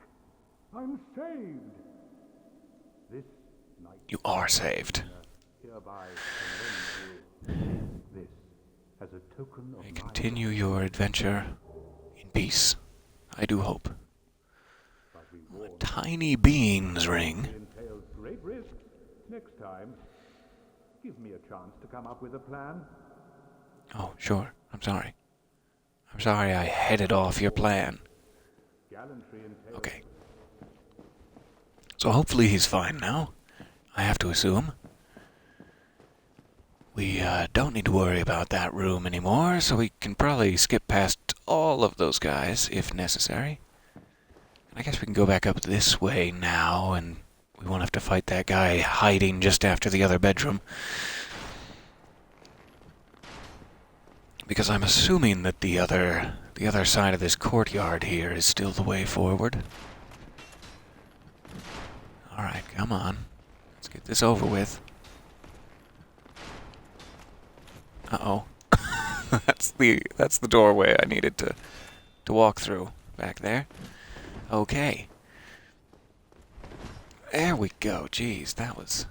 I'm saved. This night You are saved. hereby commend you this as a token of May my continue your adventure in peace. I do hope. A tiny bean's ring. entails great risks. Next time, give me a chance to come up with a plan. Oh, sure. I'm sorry. I'm sorry I headed off your plan. Gallantry entails Okay. So hopefully he's fine now. I have to assume. We don't need to worry about that room anymore, so we can probably skip past all of those guys if necessary. And I guess we can go back up this way now, and we won't have to fight that guy hiding just after the other bedroom. Because I'm assuming that the other side of this courtyard here is still the way forward. Alright, come on. Let's get this over with. Uh-oh. that's the doorway I needed to walk through back there. Okay. There we go. Jeez, that was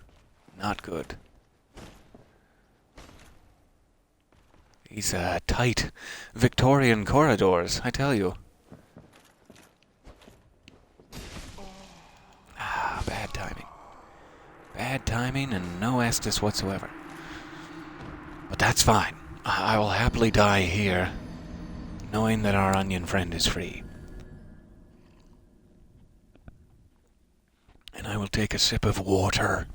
not good. These tight Victorian corridors, I tell you. Ah, bad timing. Bad timing and no Estus whatsoever. But that's fine. I will happily die here, knowing that our onion friend is free. And I will take a sip of water.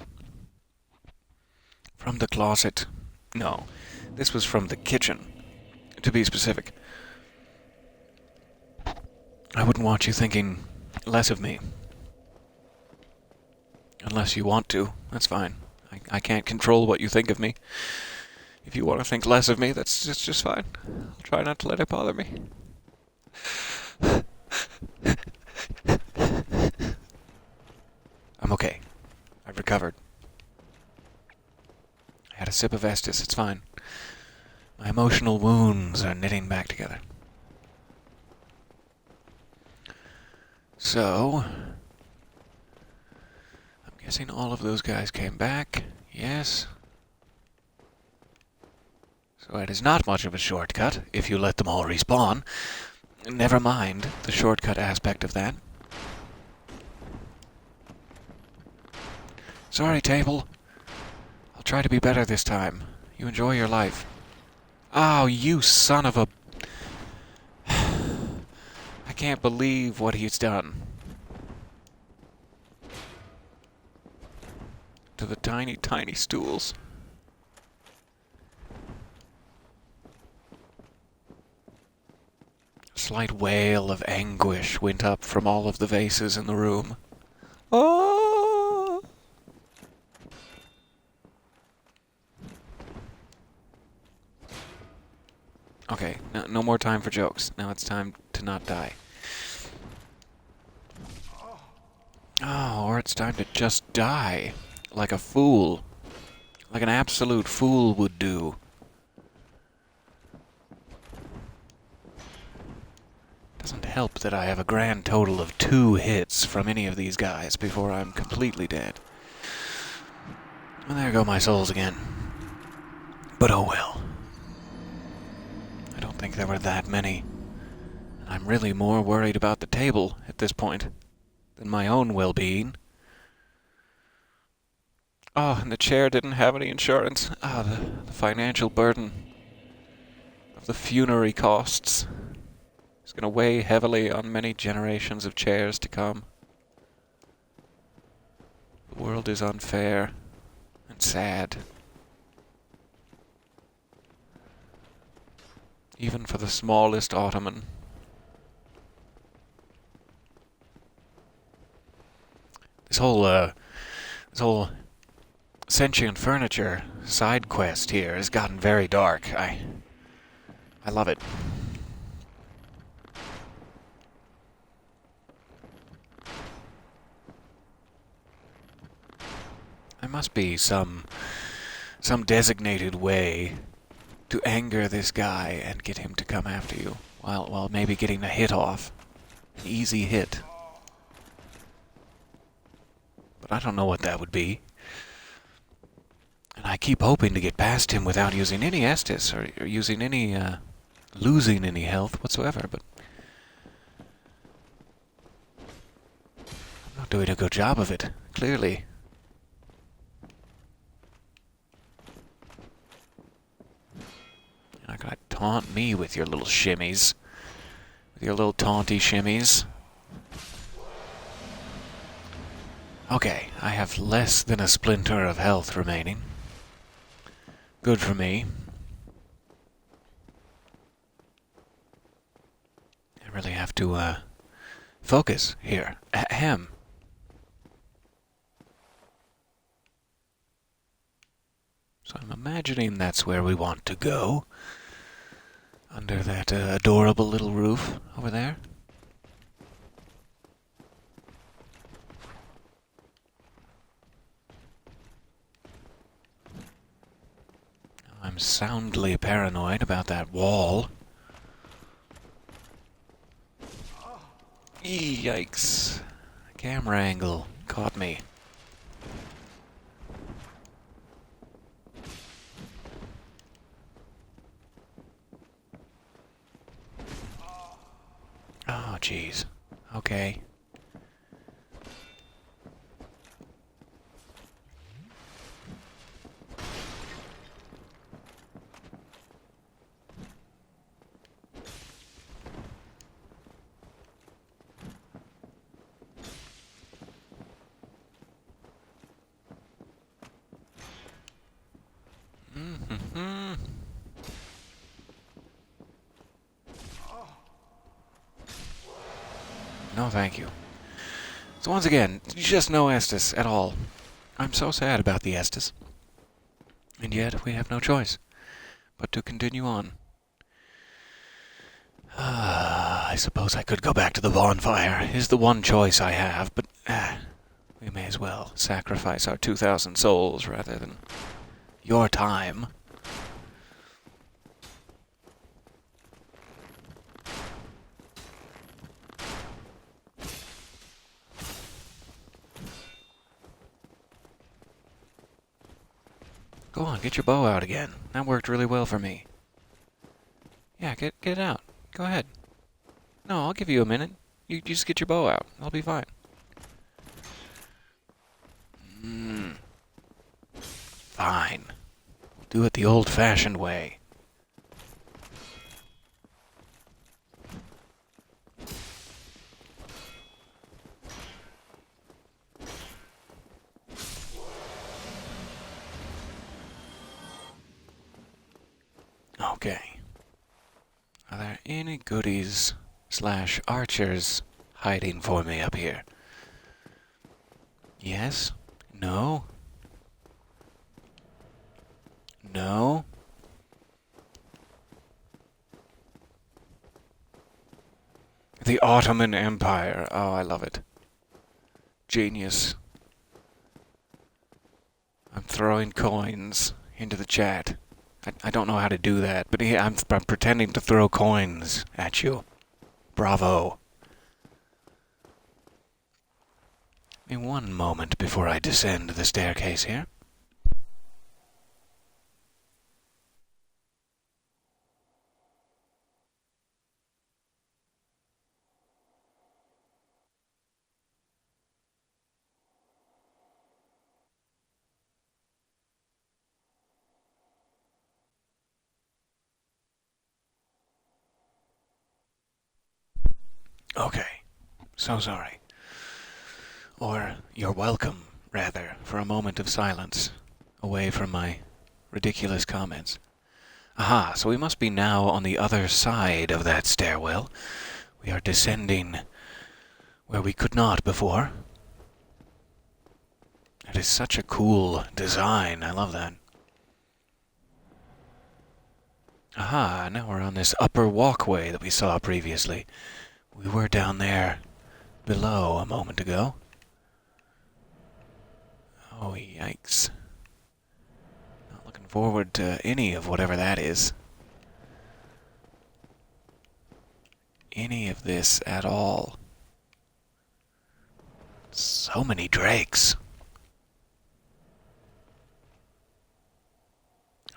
From the closet. No, this was from the kitchen, to be specific. I wouldn't want you thinking less of me. Unless you want to, that's fine. I can't control what you think of me. If you want to think less of me, that's just fine. I'll try not to let it bother me. I'm okay. I've recovered. I had a sip of Estus, it's fine. My emotional wounds are knitting back together. So, I'm guessing all of those guys came back. Yes. So it is not much of a shortcut if you let them all respawn. Never mind the shortcut aspect of that. Sorry, table. I'll try to be better this time. You enjoy your life. Oh, you son of a... I can't believe what he's done. To the tiny, tiny stools. A slight wail of anguish went up from all of the vases in the room. Oh! Okay, no more time for jokes. Now it's time to not die. Oh, or it's time to just die. Like a fool. Like an absolute fool would do. Doesn't help that I have a grand total of 2 hits from any of these guys before I'm completely dead. And there go my souls again. But oh well. I don't think there were that many. I'm really more worried about the table at this point than my own well-being. Oh, and the chair didn't have any insurance. Ah, the financial burden of the funerary costs is going to weigh heavily on many generations of chairs to come. The world is unfair and sad. Even for the smallest ottoman. This whole sentient furniture side quest here has gotten very dark. I love it. There must be some designated way to anger this guy and get him to come after you, while maybe getting a hit off. An easy hit. But I don't know what that would be. And I keep hoping to get past him without using any Estus, or using any, losing any health whatsoever, but I'm not doing a good job of it, clearly. You're not gonna taunt me with your little shimmies. With your little taunty shimmies. Okay, I have less than a splinter of health remaining. Good for me. I really have to, focus here. Ahem. So I'm imagining that's where we want to go. Under that adorable little roof over there. I'm soundly paranoid about that wall. Yikes. Camera angle caught me. Oh, jeez. Okay. No, thank you. So once again, just no Estus at all. I'm so sad about the Estus. And yet, we have no choice but to continue on. I suppose I could go back to the bonfire, is the one choice I have, but we may as well sacrifice our 2,000 souls rather than your time. get your bow out again. That worked really well for me. Yeah, get it out. Go ahead. No, I'll give you a minute. You just get your bow out. I'll be fine. Fine. We'll do it the old-fashioned way. Okay. Are there any goodies / archers hiding for me up here? Yes? No? No? The Ottoman Empire. Oh, I love it. Genius. I'm throwing coins into the chat. I don't know how to do that, but I'm pretending to throw coins at you. Bravo. Give me one moment before I descend the staircase here. Okay. So sorry. Or, you're welcome, rather, for a moment of silence, away from my ridiculous comments. Aha, so we must be now on the other side of that stairwell. We are descending where we could not before. It is such a cool design. I love that. Aha, now we're on this upper walkway that we saw previously. We were down there below a moment ago. Oh, yikes. Not looking forward to any of whatever that is. Any of this at all. So many drakes.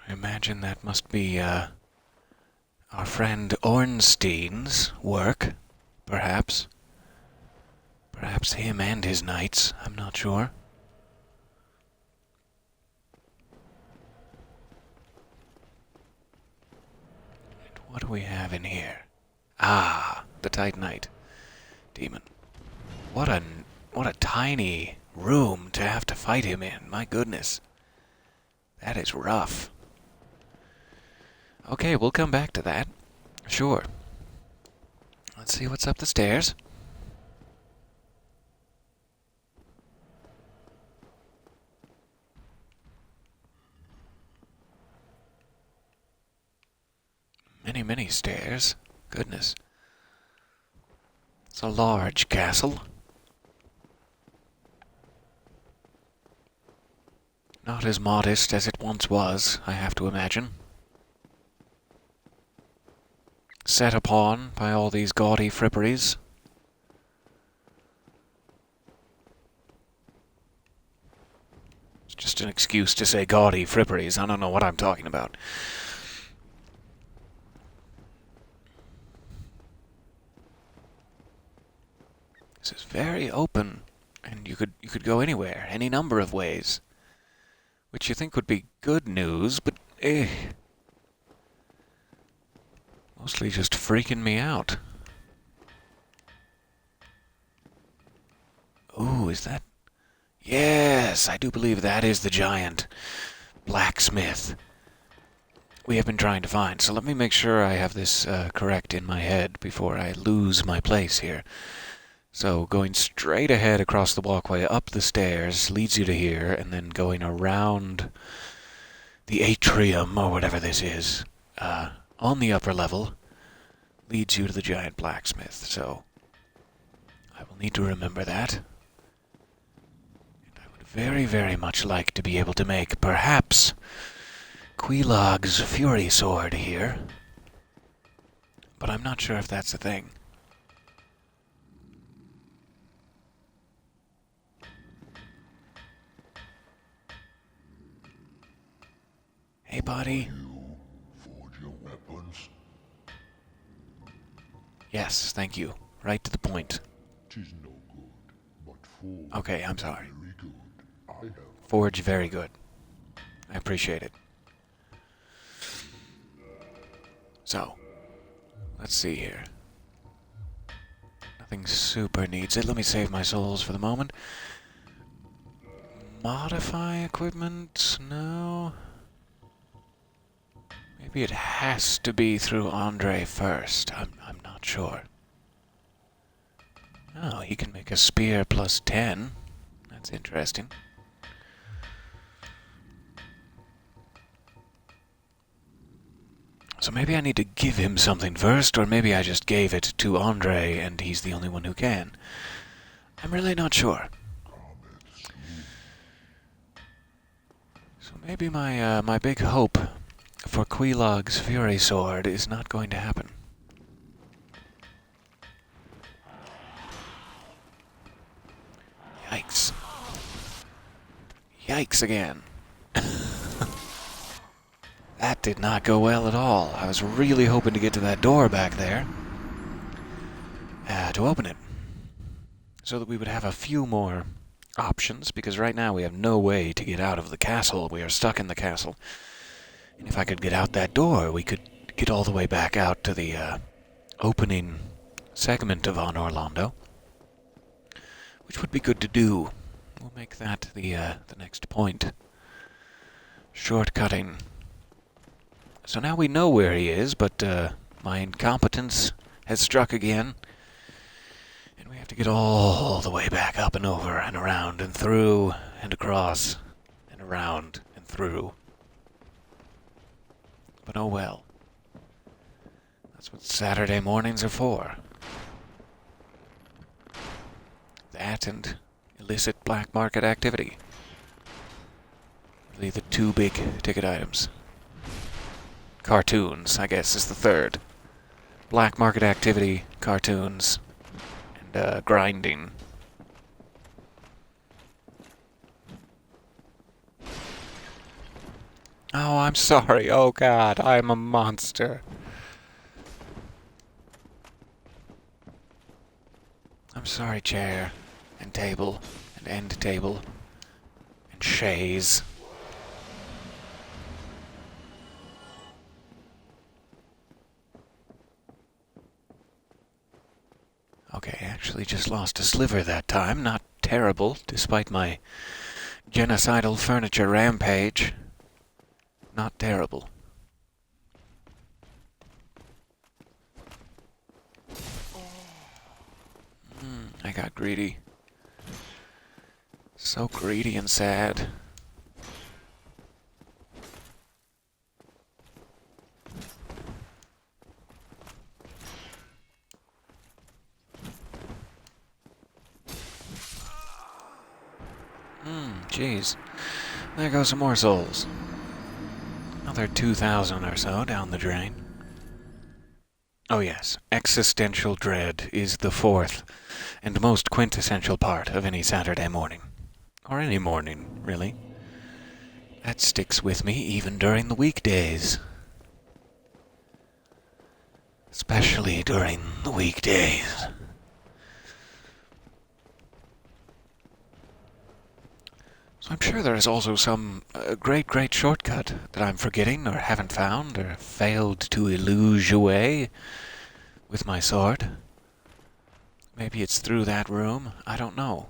I imagine that must be, our friend Ornstein's work, perhaps. Perhaps him and his knights, I'm not sure. And what do we have in here? Ah, the Titanite demon. What a tiny room to have to fight him in. My goodness. That is rough. Okay, we'll come back to that. Sure. Let's see what's up the stairs. Many stairs. Goodness. It's a large castle. Not as modest as it once was, I have to imagine. Set upon by all these gaudy fripperies. It's just an excuse to say gaudy fripperies. I don't know what I'm talking about. This is very open, and you could go anywhere, any number of ways. Which you think would be good news, but mostly just freaking me out. Ooh, is that... Yes, I do believe that is the giant blacksmith we have been trying to find. So let me make sure I have this correct in my head before I lose my place here. So going straight ahead across the walkway up the stairs leads you to here, and then going around the atrium, or whatever this is, on the upper level, leads you to the giant blacksmith. So I will need to remember that. And I would very, very much like to be able to make, perhaps, Quelog's Fury Sword here. But I'm not sure if that's a thing. anybody? You forge your weapons? Yes, thank you. Right to the point. 'Tis no good, but forge Okay, I'm sorry. very good. I have Forge, very good. I appreciate it. So, let's see here. Nothing super needs it. Let me save my souls for the moment. Modify equipment? No. Maybe it has to be through Andre first. I'm not sure. Oh, he can make a spear plus 10. That's interesting. So maybe I need to give him something first, or maybe I just gave it to Andre and he's the only one who can. I'm really not sure. So maybe my big hope for Quelog's Fury Sword is not going to happen. Yikes. Yikes again. That did not go well at all. I was really hoping to get to that door back there. To open it. So that we would have a few more options, because right now we have no way to get out of the castle. We are stuck in the castle. And if I could get out that door, we could get all the way back out to the opening segment of Anor Londo, which would be good to do. We'll make that the next point. Shortcutting. So now we know where he is, but my incompetence has struck again. And we have to get all the way back up and over and around and through and across and around and through. But oh well. That's what Saturday mornings are for. That and illicit black market activity. Really the two big ticket items. Cartoons, I guess, is the third. Black market activity, cartoons, and grinding. Oh, I'm sorry. Oh, God, I'm a monster. I'm sorry, chair, and table, and end table, and chaise. Okay, I actually just lost a sliver that time. Not terrible, despite my genocidal furniture rampage. Not terrible. I got greedy. So greedy and sad. Jeez. There go some more souls. Another 2,000 or so down the drain. Oh yes, existential dread is the fourth and most quintessential part of any Saturday morning. Or any morning, really. That sticks with me even during the weekdays. Especially during the weekdays. So I'm sure there is also some great shortcut that I'm forgetting or haven't found or failed to eluge away with my sword. Maybe it's through that room. I don't know.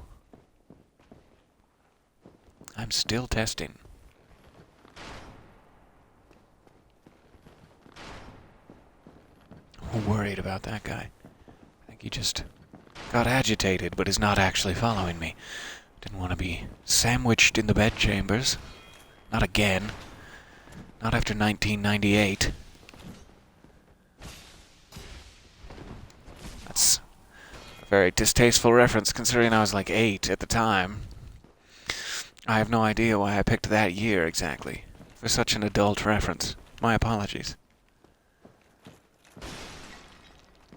I'm still testing. Worried about that guy. I think he just got agitated but is not actually following me. Didn't want to be sandwiched in the bedchambers. Not again. Not after 1998. That's a very distasteful reference considering I was like 8 at the time. I have no idea why I picked that year exactly for such an adult reference. My apologies.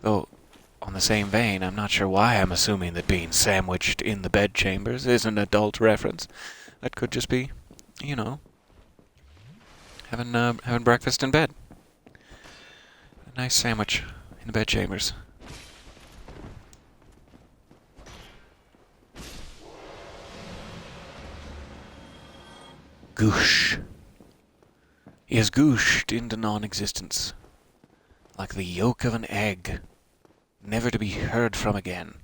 Though, on the same vein, I'm not sure why I'm assuming that being sandwiched in the bedchambers is an adult reference. That could just be, you know, having breakfast in bed. A nice sandwich in the bedchambers. Goosh. He has gooshed into non-existence, like the yolk of an egg, never to be heard from again.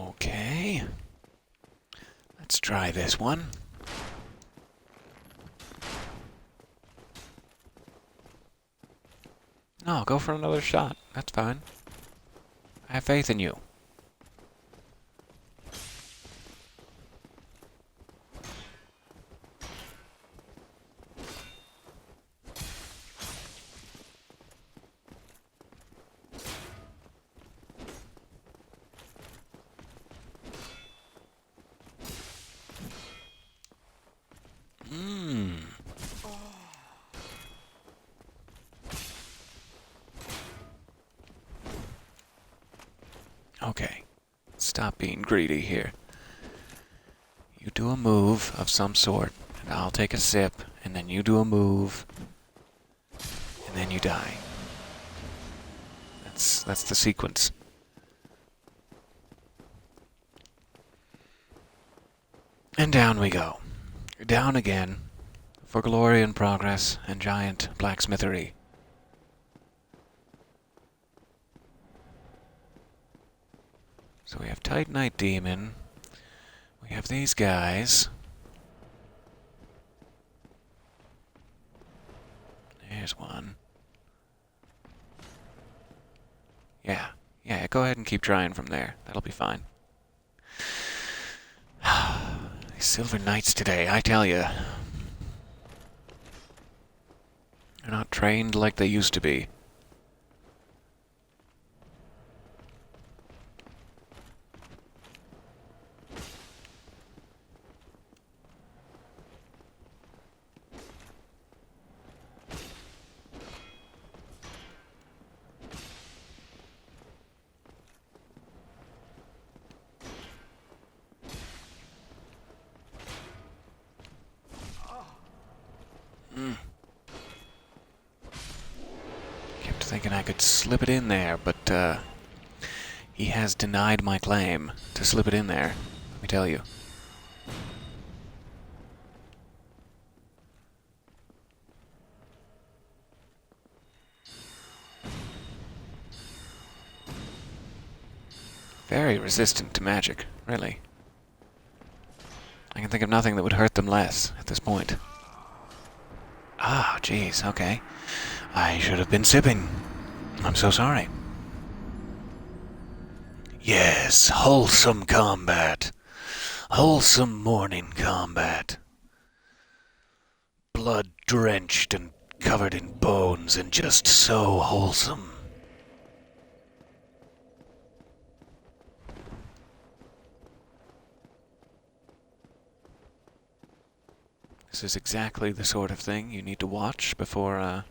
Okay. Let's try this one. No, go for another shot. That's fine. I have faith in you. Okay. Stop being greedy here. You do a move of some sort, and I'll take a sip, and then you do a move, and then you die. That's the sequence. And down we go. Down again, for glory and progress and giant blacksmithery. So we have Titanite Demon. We have these guys. There's one. Yeah, go ahead and keep trying from there. That'll be fine. These Silver Knights today, I tell you. They're not trained like they used to be. Kept thinking I could slip it in there, but he has denied my claim to slip it in there, let me tell you. Very resistant to magic, really. I can think of nothing that would hurt them less at this point. Ah, jeez, okay. I should have been sipping. I'm so sorry. Yes, wholesome combat. Wholesome morning combat. Blood drenched and covered in bones and just so wholesome. This is exactly the sort of thing you need to watch before,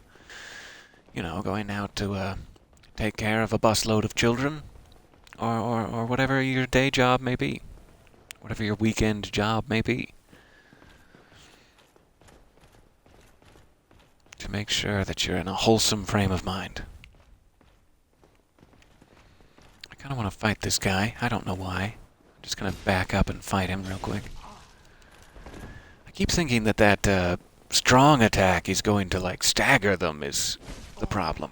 going out to take care of a busload of children, or whatever your day job may be, whatever your weekend job may be. To make sure that you're in a wholesome frame of mind. I kind of want to fight this guy. I don't know why. I'm just going to back up and fight him real quick. I keep thinking that strong attack is going to, stagger them is the problem.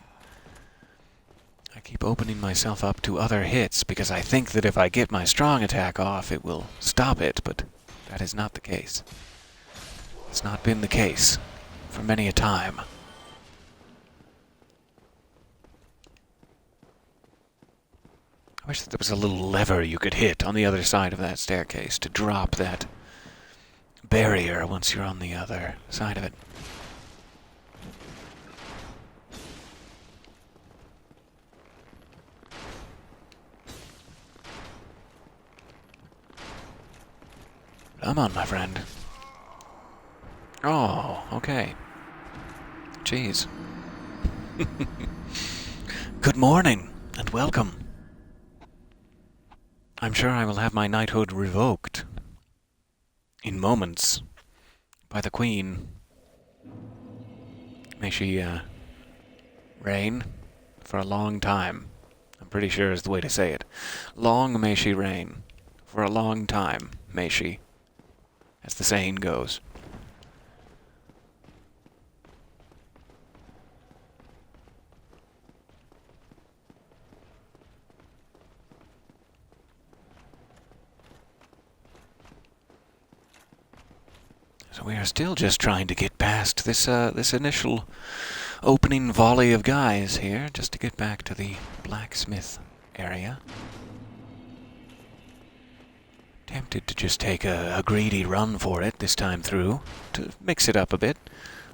I keep opening myself up to other hits because I think that if I get my strong attack off, it will stop it, but that is not the case. It's not been the case for many a time. I wish that there was a little lever you could hit on the other side of that staircase to drop that barrier once you're on the other side of it. Come on, my friend. Oh, okay. Jeez. Good morning, and welcome. I'm sure I will have my knighthood revoked in moments by the Queen. May she, reign for a long time. I'm pretty sure is the way to say it. Long may she reign. For a long time, may she. As the saying goes. So we are still just trying to get past this this initial opening volley of guys here, just to get back to the blacksmith area. Tempted to just take a greedy run for it this time through, to mix it up a bit.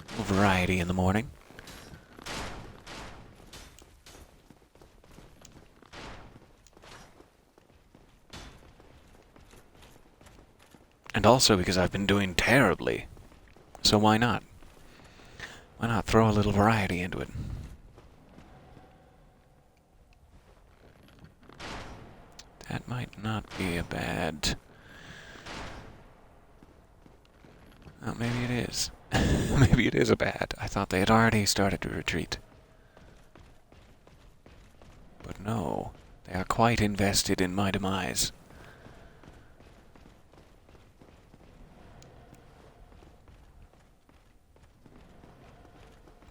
A little variety in the morning. And also because I've been doing terribly. So why not? Why not throw a little variety into it? That might not be a bad... Oh, maybe it is. Maybe it is a bad. I thought they had already started to retreat. But no, they are quite invested in my demise.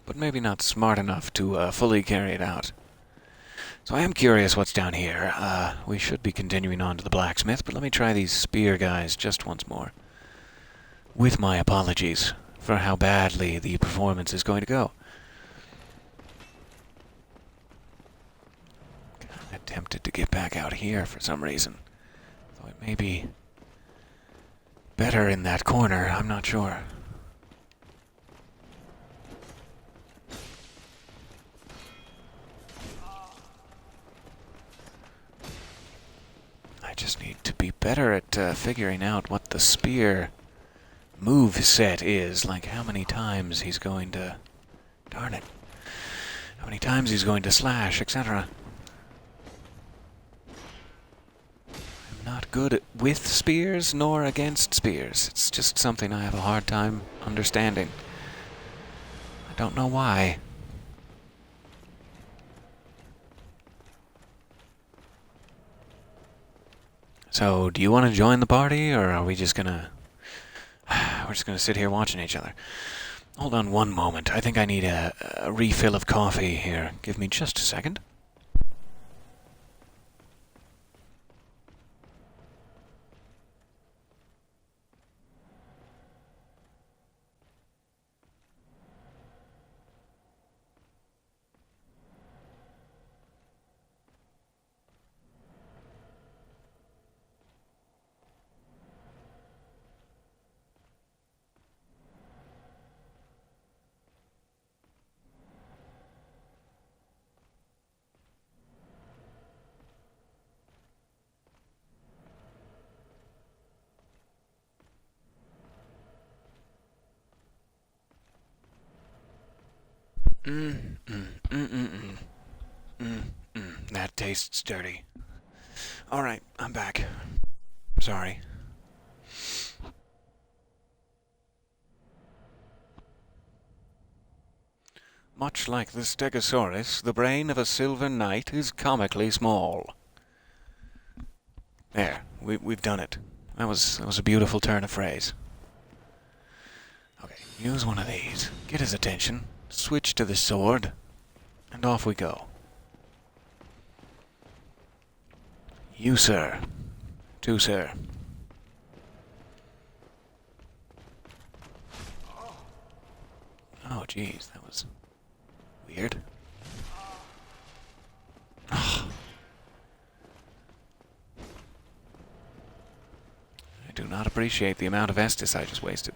But maybe not smart enough to fully carry it out. So I am curious what's down here. We should be continuing on to the blacksmith, but let me try these spear guys just once more. With my apologies for how badly the performance is going to go. Kinda tempted to get back out here for some reason. Though it may be better in that corner, I'm not sure. I just need to be better at figuring out what the spear move set is, like how many times he's going to... Darn it. How many times he's going to slash, etc. I'm not good with spears, nor against spears. It's just something I have a hard time understanding. I don't know why. So, do you want to join the party, or are we just gonna... We're just gonna sit here watching each other. Hold on one moment. I think I need a refill of coffee here. Give me just a second. That tastes dirty. Alright, I'm back. Sorry. Much like the Stegosaurus, the brain of a silver knight is comically small. There, we've done it. That was a beautiful turn of phrase. Okay, use one of these. Get his attention. Switch to the sword. And off we go. You, sir. To, sir. Oh, jeez, that was weird. I do not appreciate the amount of Estus I just wasted.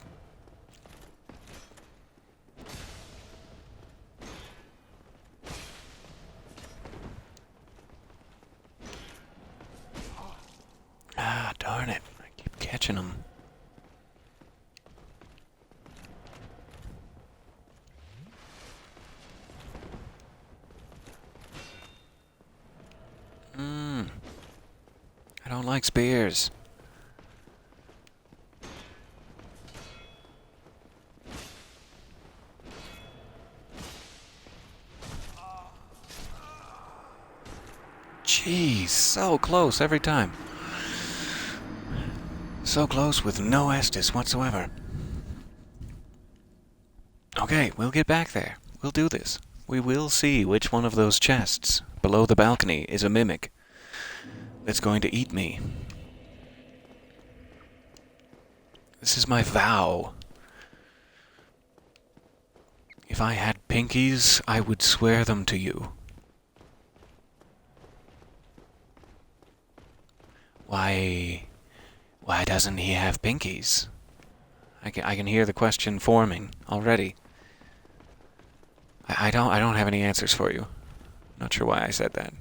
Ah, darn it. I keep catching them. I don't like spears. Jeez, so close every time. So close with no Estus whatsoever. Okay, we'll get back there. We'll do this. We will see which one of those chests below the balcony is a mimic that's going to eat me. This is my vow. If I had pinkies, I would swear them to you. Why doesn't he have pinkies? I can hear the question forming already. I don't have any answers for you. Not sure why I said that.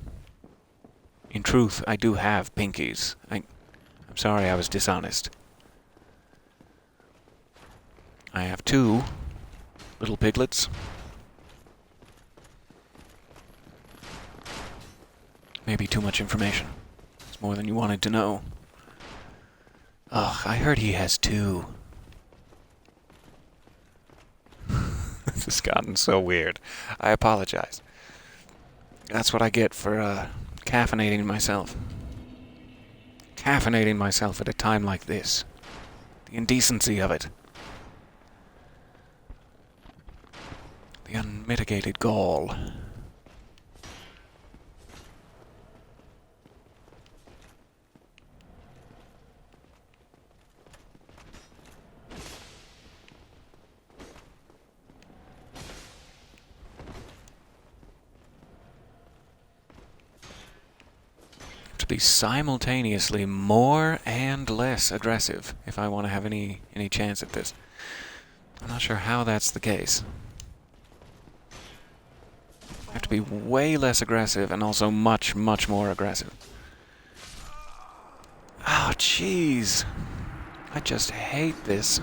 In truth, I do have pinkies. I'm sorry I was dishonest. I have 2 little piglets. Maybe too much information. It's more than you wanted to know. Ugh, I heard he has 2. This has gotten so weird. I apologize. That's what I get for caffeinating myself. Caffeinating myself at a time like this. The indecency of it. The unmitigated gall. To be simultaneously more and less aggressive if I want to have any chance at this. I'm not sure how that's the case. I have to be way less aggressive and also much, much more aggressive. Oh, jeez. I just hate this.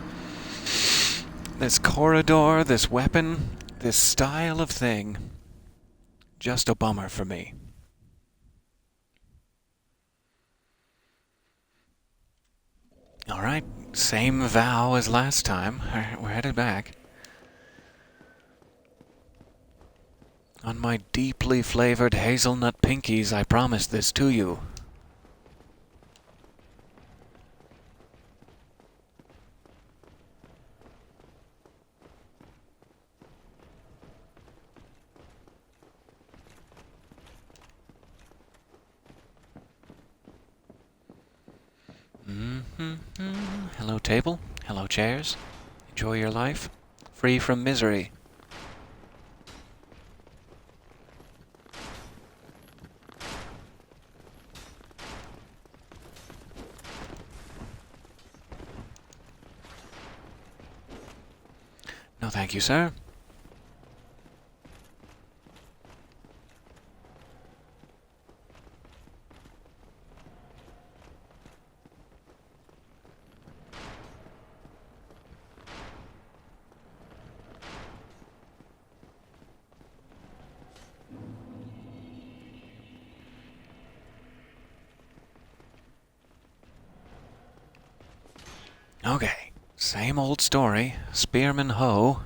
This corridor, this weapon, this style of thing. Just a bummer for me. Alright, same vow as last time. We're headed back. On my deeply flavored hazelnut pinkies, I promise this to you. Hello, table. Hello, chairs. Enjoy your life. Free from misery. No, thank you, sir. Okay, same old story. Spearman Ho.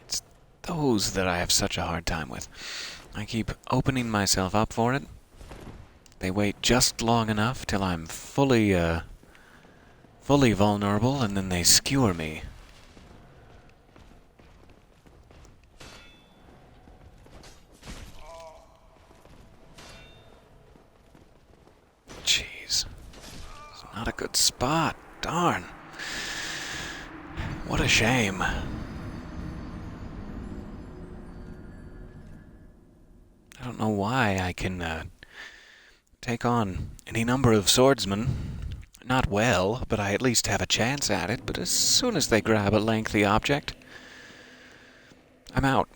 It's those that I have such a hard time with. I keep opening myself up for it. They wait just long enough till I'm fully vulnerable, and then they skewer me. Jeez. It's not a good spot. Darn. What a shame. don't know why I can take on any number of swordsmen. Not well, but I at least have a chance at it. But as soon as they grab a lengthy object, I'm out.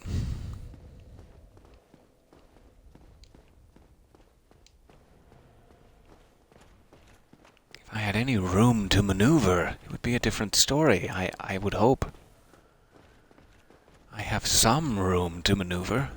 If I had any room to maneuver, it would be a different story, I would hope. I have some room to maneuver.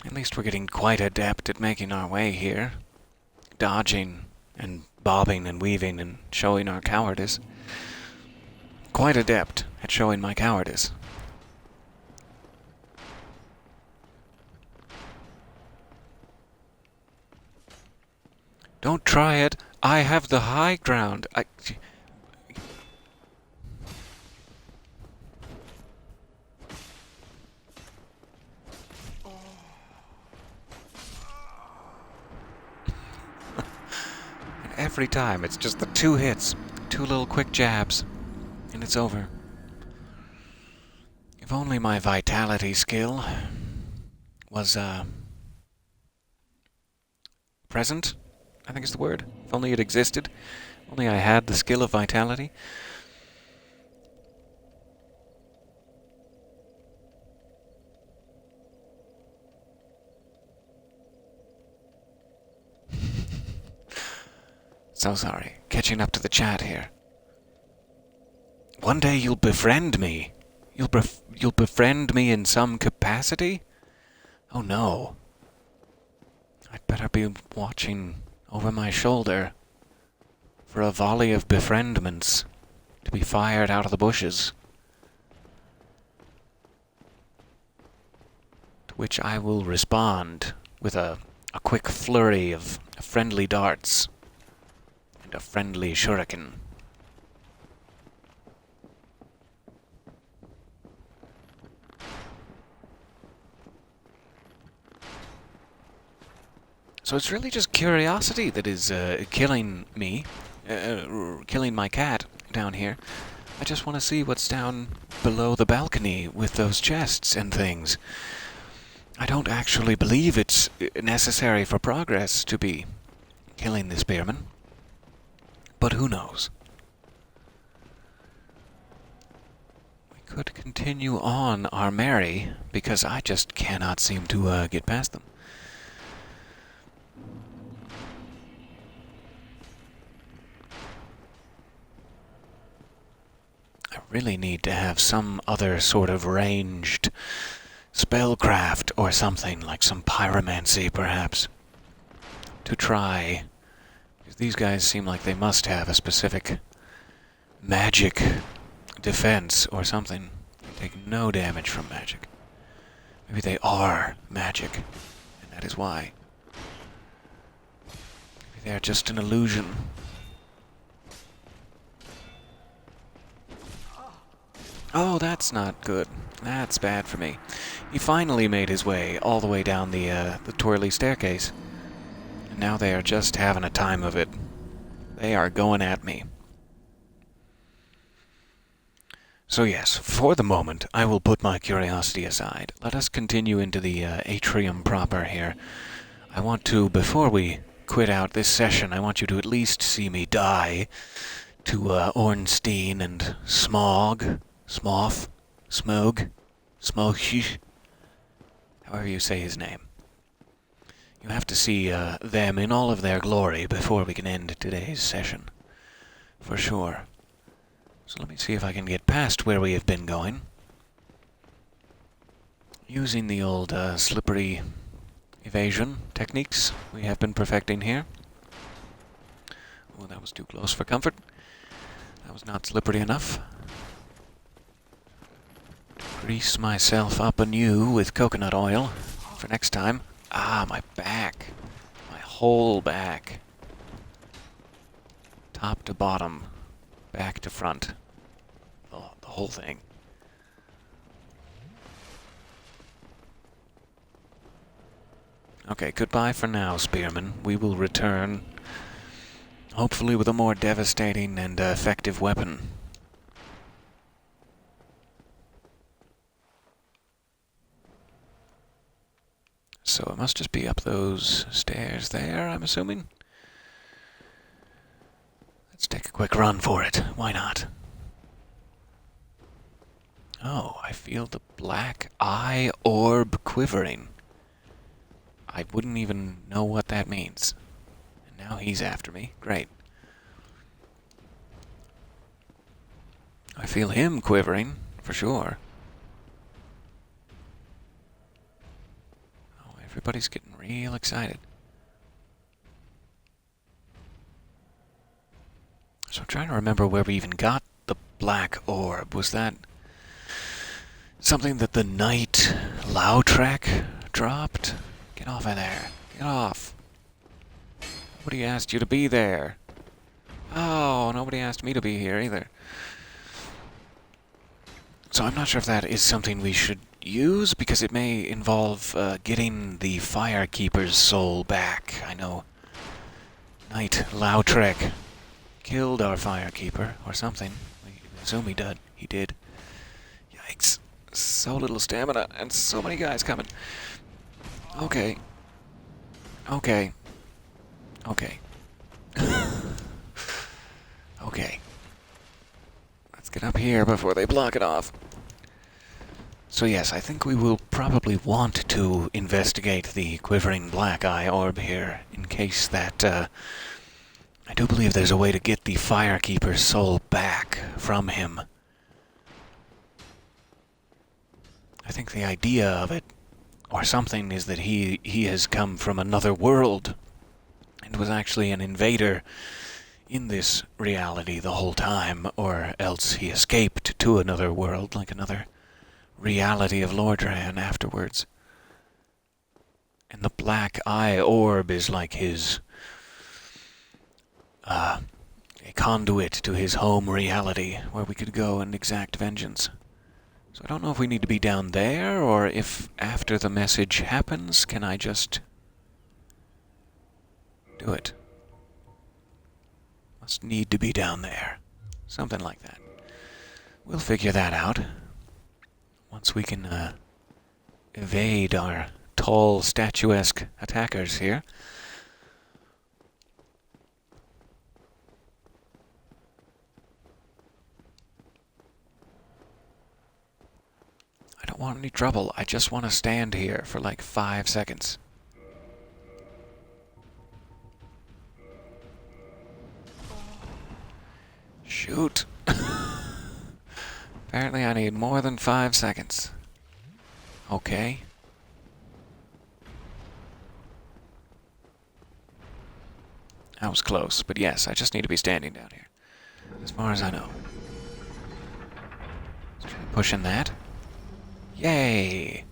At least we're getting quite adept at making our way here. Dodging and bobbing and weaving and showing our cowardice. Quite adept at showing my cowardice. Don't try it. I have the high ground. Every time, it's just the 2 hits. 2 little quick jabs. And it's over. If only my vitality skill was, present, I think is the word. If only it existed. If only I had the skill of vitality. So sorry. Catching up to the chat here. One day you'll befriend me. You'll befriend me in some capacity? Oh no. I'd better be watching over my shoulder for a volley of befriendments to be fired out of the bushes. To which I will respond with a quick flurry of friendly darts and a friendly shuriken. So it's really just curiosity that is killing me, killing my cat down here. I just want to see what's down below the balcony with those chests and things. I don't actually believe it's necessary for progress to be killing the spearman. But who knows? We could continue on our merry, because I just cannot seem to get past them. I really need to have some other sort of ranged spellcraft or something, like some pyromancy perhaps, to try. These guys seem like they must have a specific magic defense or something. They take no damage from magic. Maybe they are magic, and that is why. Maybe they are just an illusion. Oh, that's not good. That's bad for me. He finally made his way all the way down the twirly staircase. And now they are just having a time of it. They are going at me. So yes, for the moment, I will put my curiosity aside. Let us continue into the atrium proper here. I want to, before we quit out this session, I want you to at least see me die to Ornstein and Smough, Smough, however you say his name. You have to see them in all of their glory before we can end today's session. For sure. So let me see if I can get past where we have been going. Using the old slippery evasion techniques we have been perfecting here. Oh, that was too close for comfort. That was not slippery enough. Grease myself up anew with coconut oil for next time. Ah, my back. My whole back. Top to bottom. Back to front. The whole thing. Okay, goodbye for now, Spearman. We will return, hopefully with a more devastating and effective weapon. So it must just be up those stairs there, I'm assuming. Let's take a quick run for it. Why not? Oh, I feel the black eye orb quivering. I wouldn't even know what that means. And now he's after me. Great. I feel him quivering, for sure. Oh, everybody's getting real excited. So I'm trying to remember where we even got the black orb. Was that something that the knight Lautrec dropped? Get off of there. Get off. Nobody asked you to be there. Oh, nobody asked me to be here either. So I'm not sure if that is something we should use, because it may involve getting the Firekeeper's soul back. I know Knight Lautrec killed our Firekeeper, or something. We assume he did. He did. Yikes. So little stamina, and so many guys coming. Okay. Okay. Okay. Okay. Let's get up here before they block it off. So yes, I think we will probably want to investigate the quivering black eye orb here, in case that, I do believe there's a way to get the Firekeeper's soul back from him. I think the idea of it, or something, is that he has come from another world, and was actually an invader in this reality the whole time, or else he escaped to another world, like another reality of Lordran afterwards. And the black eye orb is like his, a conduit to his home reality, where we could go and exact vengeance. So I don't know if we need to be down there, or if after the message happens, can I just do it? Must need to be down there. Something like that. We'll figure that out once we can evade our tall, statuesque attackers here. I don't want any trouble. I just want to stand here for like 5 seconds. Shoot. Apparently I need more than 5 seconds. Okay. That was close, but yes, I just need to be standing down here. As far as I know. Let's try pushing that. Yay!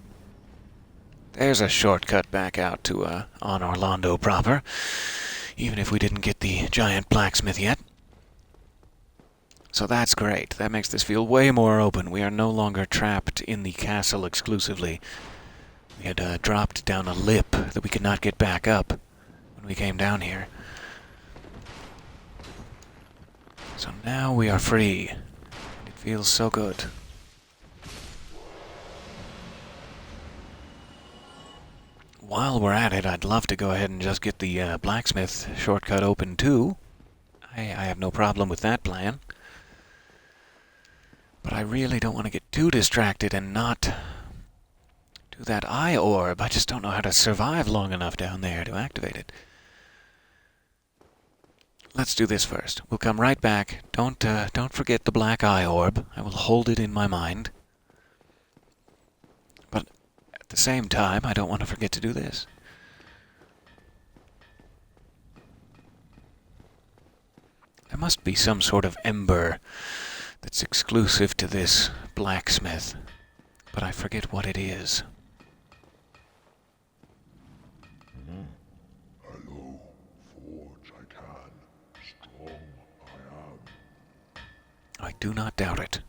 There's a shortcut back out to Anor Londo proper, even if we didn't get the giant blacksmith yet. So that's great. That makes this feel way more open. We are no longer trapped in the castle exclusively. We had dropped down a lip that we could not get back up when we came down here. So now we are free. It feels so good. While we're at it, I'd love to go ahead and just get the blacksmith shortcut open too. I have no problem with that plan. But I really don't want to get too distracted and not do that eye orb. I just don't know how to survive long enough down there to activate it. Let's do this first. We'll come right back. Don't forget the black eye orb. I will hold it in my mind. But at the same time, I don't want to forget to do this. There must be some sort of ember that's exclusive to this blacksmith, but I forget what it is. do not doubt it.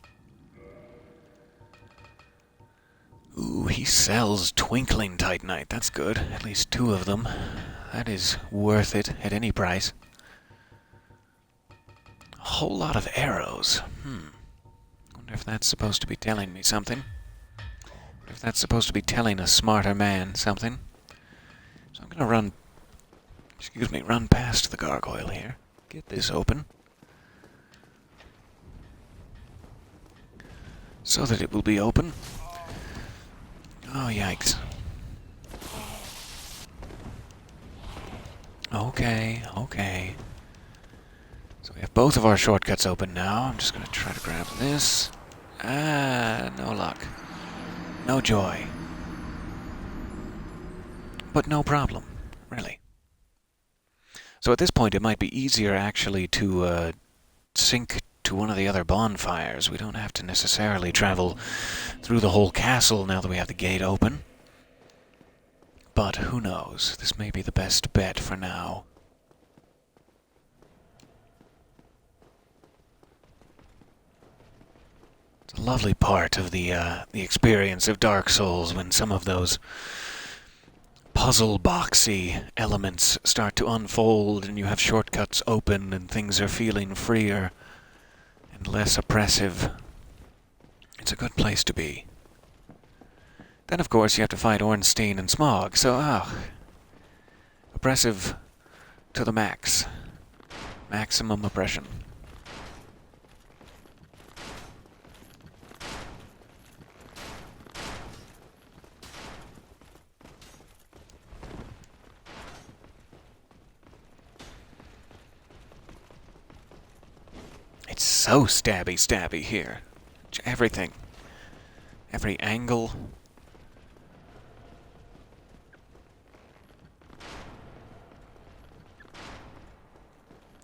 Ooh, he sells twinkling titanite. That's good. At least 2 of them. That is worth it at any price. A whole lot of arrows. Wonder if that's supposed to be telling me something. Wonder if that's supposed to be telling a smarter man something. So I'm gonna run past the gargoyle here. Get this open. So that it will be open. Oh, yikes. Okay. So we have both of our shortcuts open now. I'm just gonna try to grab this. No luck. No joy. But no problem, really. So at this point it might be easier actually to sink to one of the other bonfires. We don't have to necessarily travel through the whole castle now that we have the gate open. But who knows? This may be the best bet for now. It's a lovely part of the experience of Dark Souls when some of those puzzle boxy elements start to unfold and you have shortcuts open and things are feeling freer and less oppressive. It's a good place to be. Then, of course, you have to fight Ornstein and Smough, so, oppressive to the max. Maximum oppression. It's so stabby here. Everything. Every angle.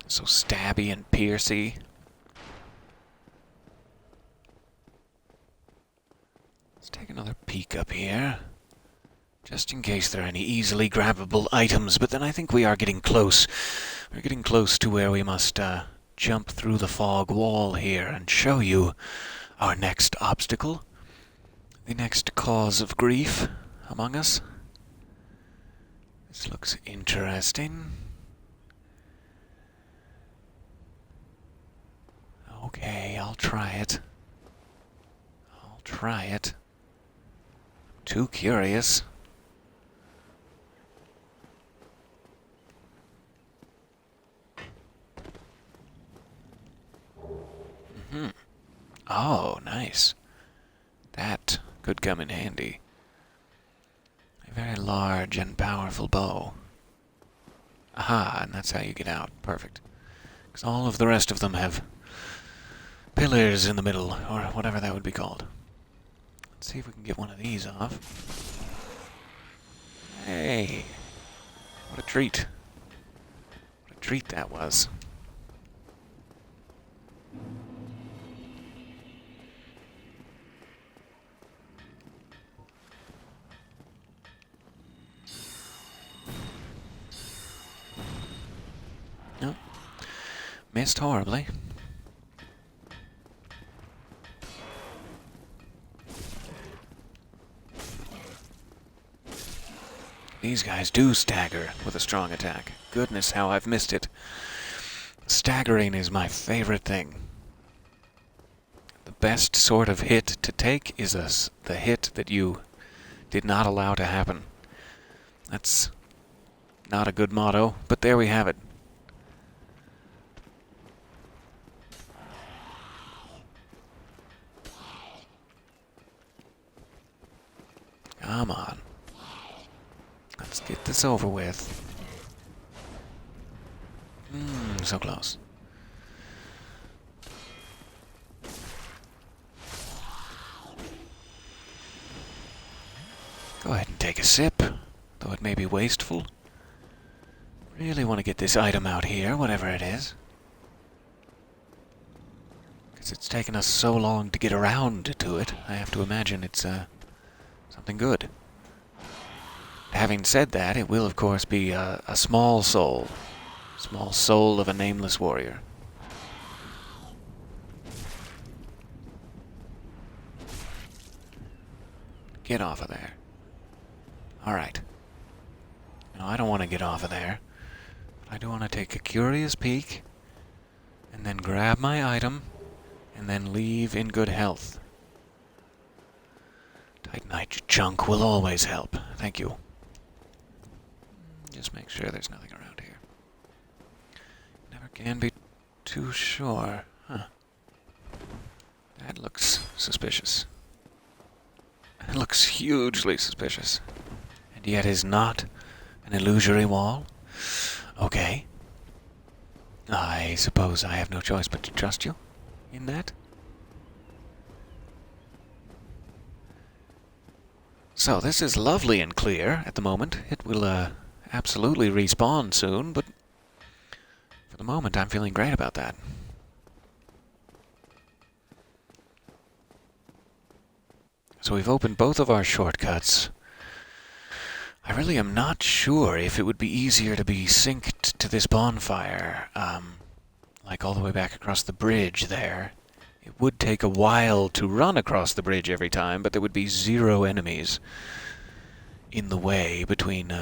So stabby and piercy. Let's take another peek up here. Just in case there are any easily grabbable items, but then I think we are getting close. We're getting close to where we must, jump through the fog wall here and show you our next obstacle. The next cause of grief among us. This looks interesting. Okay, I'll try it. Too curious. Oh, nice. That could come in handy. A very large and powerful bow. Aha, and that's how you get out. Perfect. Because all of the rest of them have pillars in the middle, or whatever that would be called. Let's see if we can get one of these off. Hey! What a treat. What a treat that was. No. Missed horribly. These guys do stagger with a strong attack. Goodness, how I've missed it. Staggering is my favorite thing. The best sort of hit to take is the hit that you did not allow to happen. That's not a good motto, but there we have it. Come on. Let's get this over with. So close. Go ahead and take a sip, though it may be wasteful. Really want to get this item out here, whatever it is. Because it's taken us so long to get around to it, I have to imagine it's something good. Having said that, it will of course be a small soul of a nameless warrior. Get off of there. Alright. No, I don't want to get off of there. But I do want to take a curious peek, and then grab my item, and then leave in good health. Titanite chunk will always help. Thank you. Just make sure there's nothing around here. Never can be too sure. Huh. That looks suspicious. It looks hugely suspicious. And yet is not an illusory wall? Okay. I suppose I have no choice but to trust you in that. So this is lovely and clear at the moment. It will absolutely respawn soon, but for the moment I'm feeling great about that. So we've opened both of our shortcuts. I really am not sure if it would be easier to be synced to this bonfire, like all the way back across the bridge there. It would take a while to run across the bridge every time, but there would be 0 enemies in the way between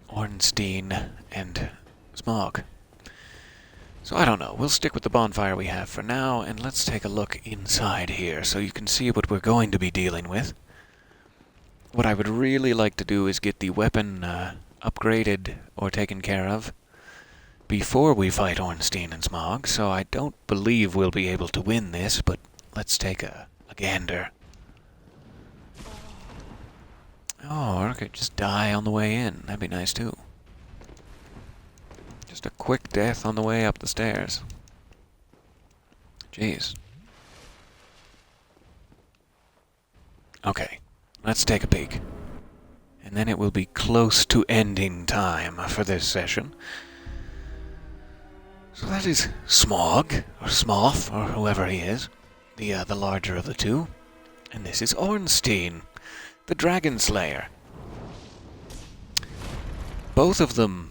Ornstein and Smough. So I don't know. We'll stick with the bonfire we have for now, and let's take a look inside here so you can see what we're going to be dealing with. What I would really like to do is get the weapon upgraded or taken care of before we fight Ornstein and Smough, so I don't believe we'll be able to win this, but let's take a gander. Oh, or I could just die on the way in. That'd be nice too. Just a quick death on the way up the stairs. Jeez. Okay, let's take a peek. And then it will be close to ending time for this session. So that is Smough, or Smough, or whoever he is, the larger of the two. And this is Ornstein, the Dragon Slayer. Both of them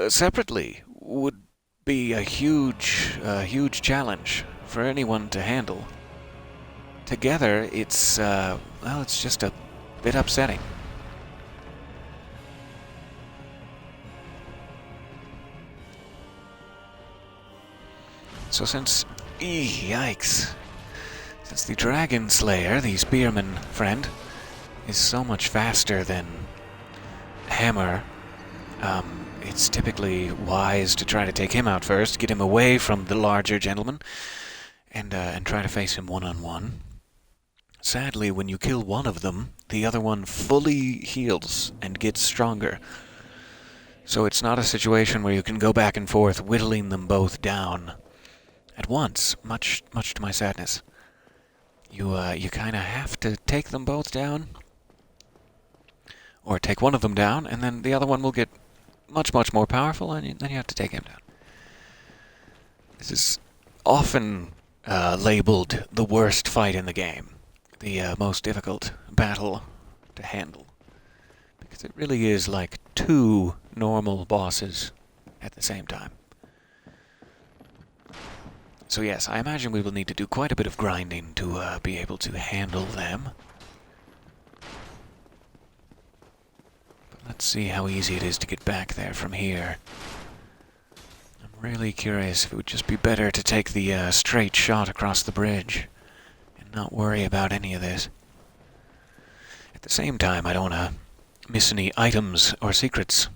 separately would be a huge challenge for anyone to handle. Together, it's well, it's just a bit upsetting. So since yikes, since the Dragon Slayer, the spearman friend, is so much faster than Hammer, it's typically wise to try to take him out first, get him away from the larger gentleman, and try to face him one-on-one. Sadly, when you kill one of them, the other one fully heals and gets stronger. So it's not a situation where you can go back and forth whittling them both down at once, much to my sadness. You kind of have to take them both down, or take one of them down, and then the other one will get much more powerful, and then you have to take him down. This is often labeled the worst fight in the game, the most difficult battle to handle, because it really is like 2 normal bosses at the same time. So yes, I imagine we will need to do quite a bit of grinding to be able to handle them. But let's see how easy it is to get back there from here. I'm really curious if it would just be better to take the straight shot across the bridge and not worry about any of this. At the same time, I don't want to miss any items or secrets,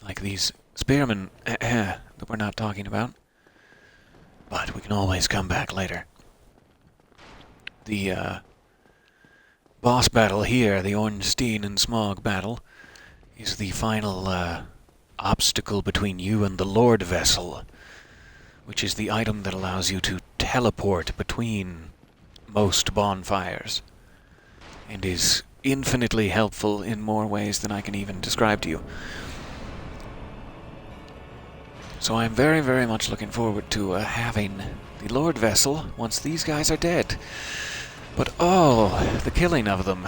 like these spearmen that we're not talking about. But we can always come back later. The boss battle here, the Ornstein and Smough battle, is the final obstacle between you and the Lord Vessel, which is the item that allows you to teleport between most bonfires, and is infinitely helpful in more ways than I can even describe to you. So I'm very much looking forward to having the Lord Vessel once these guys are dead. But oh, the killing of them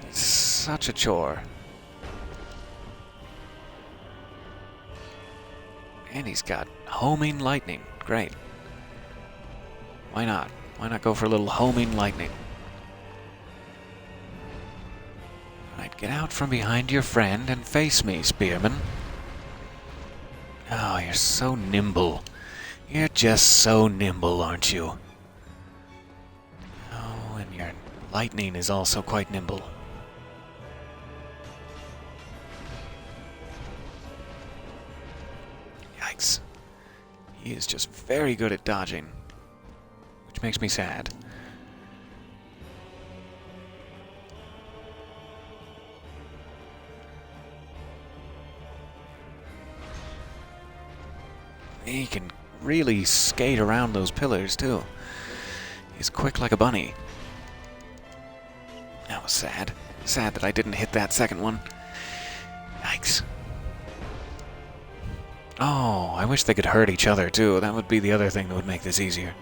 is such a chore. And he's got homing lightning. Great. Why not? Why not go for a little homing lightning? Get out from behind your friend and face me, spearman. Oh, you're so nimble. You're just so nimble, aren't you? Oh, and your lightning is also quite nimble. Yikes. He is just very good at dodging, which makes me sad. He can really skate around those pillars, too. He's quick like a bunny. That was sad. Sad that I didn't hit that second one. Yikes. Oh, I wish they could hurt each other, too. That would be the other thing that would make this easier.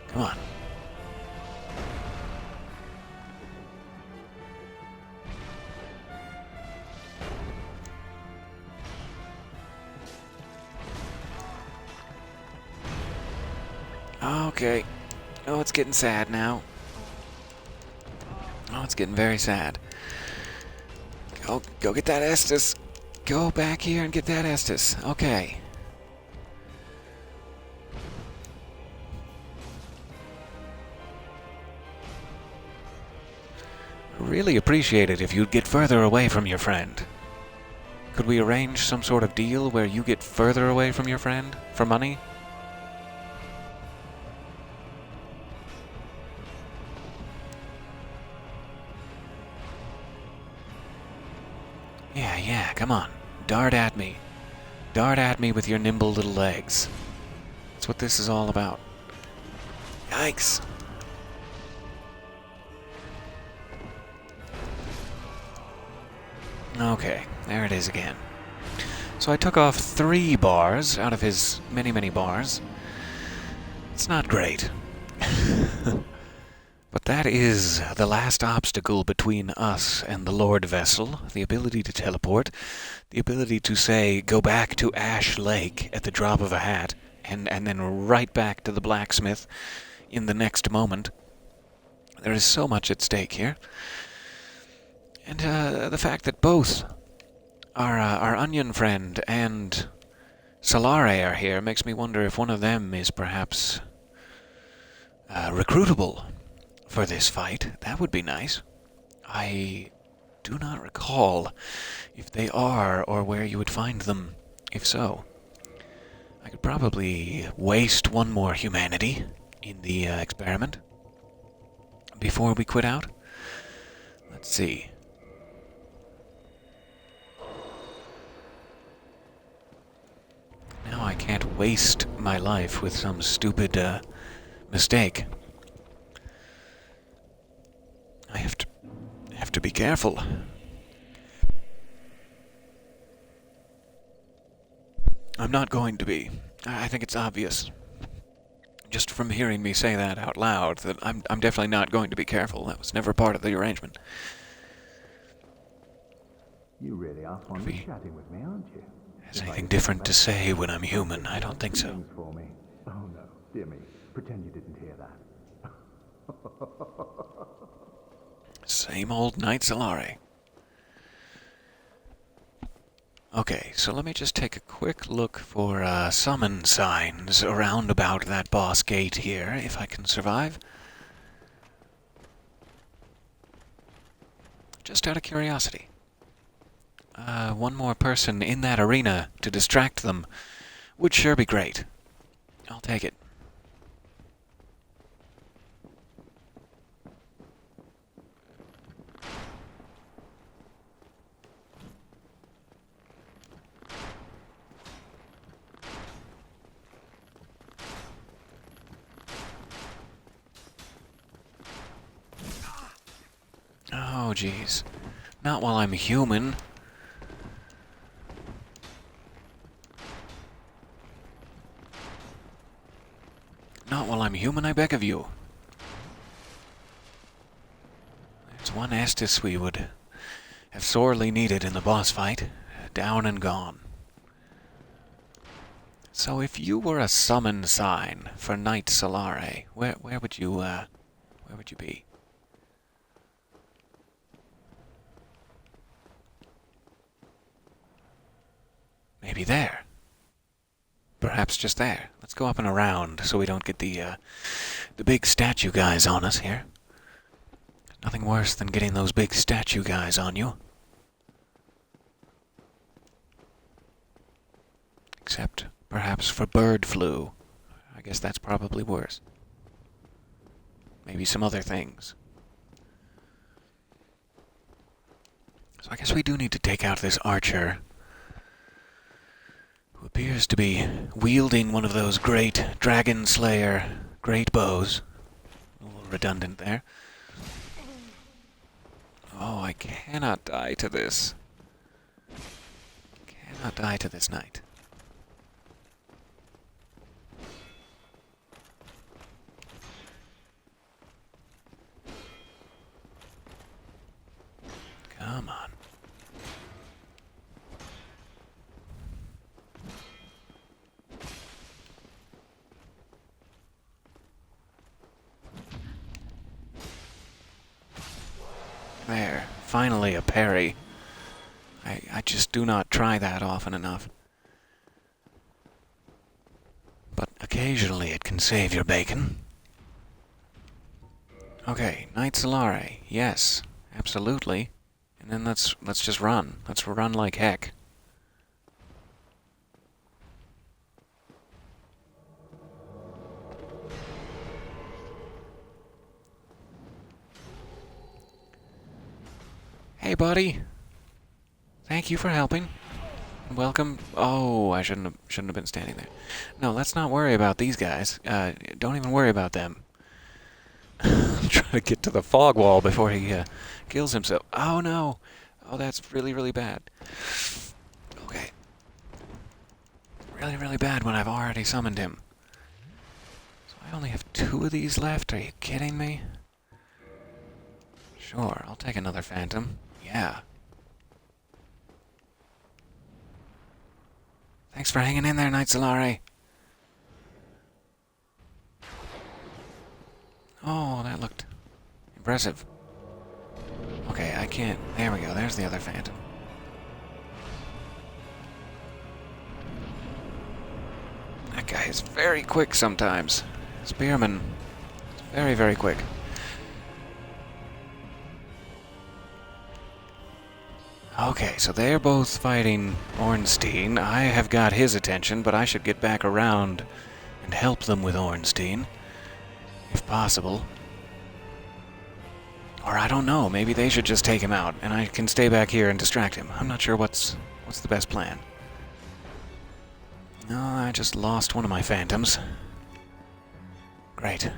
Come on. Okay. Oh, it's getting sad now. Oh, it's getting very sad. Go get that Estus. Go back here and get that Estus. Okay. Really appreciate it if you'd get further away from your friend. Could we arrange some sort of deal where you get further away from your friend for money? Yeah, come on. Dart at me. Dart at me with your nimble little legs. That's what this is all about. Yikes. Okay, there it is again. So I took off 3 bars out of his many, many bars. It's not great. But that is the last obstacle between us and the Lord Vessel. The ability to teleport. The ability to say, go back to Ash Lake at the drop of a hat. And then right back to the blacksmith in the next moment. There is so much at stake here. And the fact that both our onion friend and Solare are here makes me wonder if one of them is perhaps recruitable for this fight. That would be nice. I do not recall if they are or where you would find them, if so. I could probably waste one more humanity in the experiment before we quit out. Let's see. Now I can't waste my life with some stupid mistake. I have to be careful. I'm not going to be. I think it's obvious. Just from hearing me say that out loud, that I'm definitely not going to be careful. That was never part of the arrangement. You really are fond of chatting with me, aren't you? Has anything different to say when I'm human? I don't think so. Things for me. Oh no, dear me. Pretend you didn't hear that. Same old Knight Solare. Okay, so let me just take a quick look for summon signs around about that boss gate here, if I can survive. Just out of curiosity. One more person in that arena to distract them would sure be great. I'll take it. Oh, jeez. Not while I'm human. Not while I'm human, I beg of you. There's one Estus we would have sorely needed in the boss fight. Down and gone. So if you were a summon sign for Knight Solare, where would you Where would you be? Maybe there. Perhaps just there. Let's go up and around so we don't get the big statue guys on us here. Nothing worse than getting those big statue guys on you. Except, perhaps, for bird flu. I guess that's probably worse. Maybe some other things. So I guess we do need to take out this archer, who appears to be wielding one of those great dragon slayer great bows. A little redundant there. Oh, I cannot die to this. Cannot die to this knight. Come on. There, finally a parry. I just do not try that often enough. But occasionally it can save your bacon. Okay, Knight Solare, yes, absolutely. And then let's just run. Let's run like heck. Hey, buddy. Thank you for helping. Welcome. Oh, I shouldn't have been standing there. No, let's not worry about these guys. Don't even worry about them. Try to get to the fog wall before he kills himself. Oh no! Oh, that's really, really bad. Okay. Really, really bad when I've already summoned him. So I only have 2 of these left? Are you kidding me? Sure, I'll take another phantom. Yeah. Thanks for hanging in there, Knight Solare. Oh, that looked impressive. Okay, I can't... There we go, there's the other phantom. That guy is very quick sometimes. Spearman is very, very quick. Okay, so they're both fighting Ornstein. I have got his attention, but I should get back around and help them with Ornstein, if possible. Or I don't know, maybe they should just take him out, and I can stay back here and distract him. I'm not sure what's the best plan. No, I just lost one of my phantoms. Great.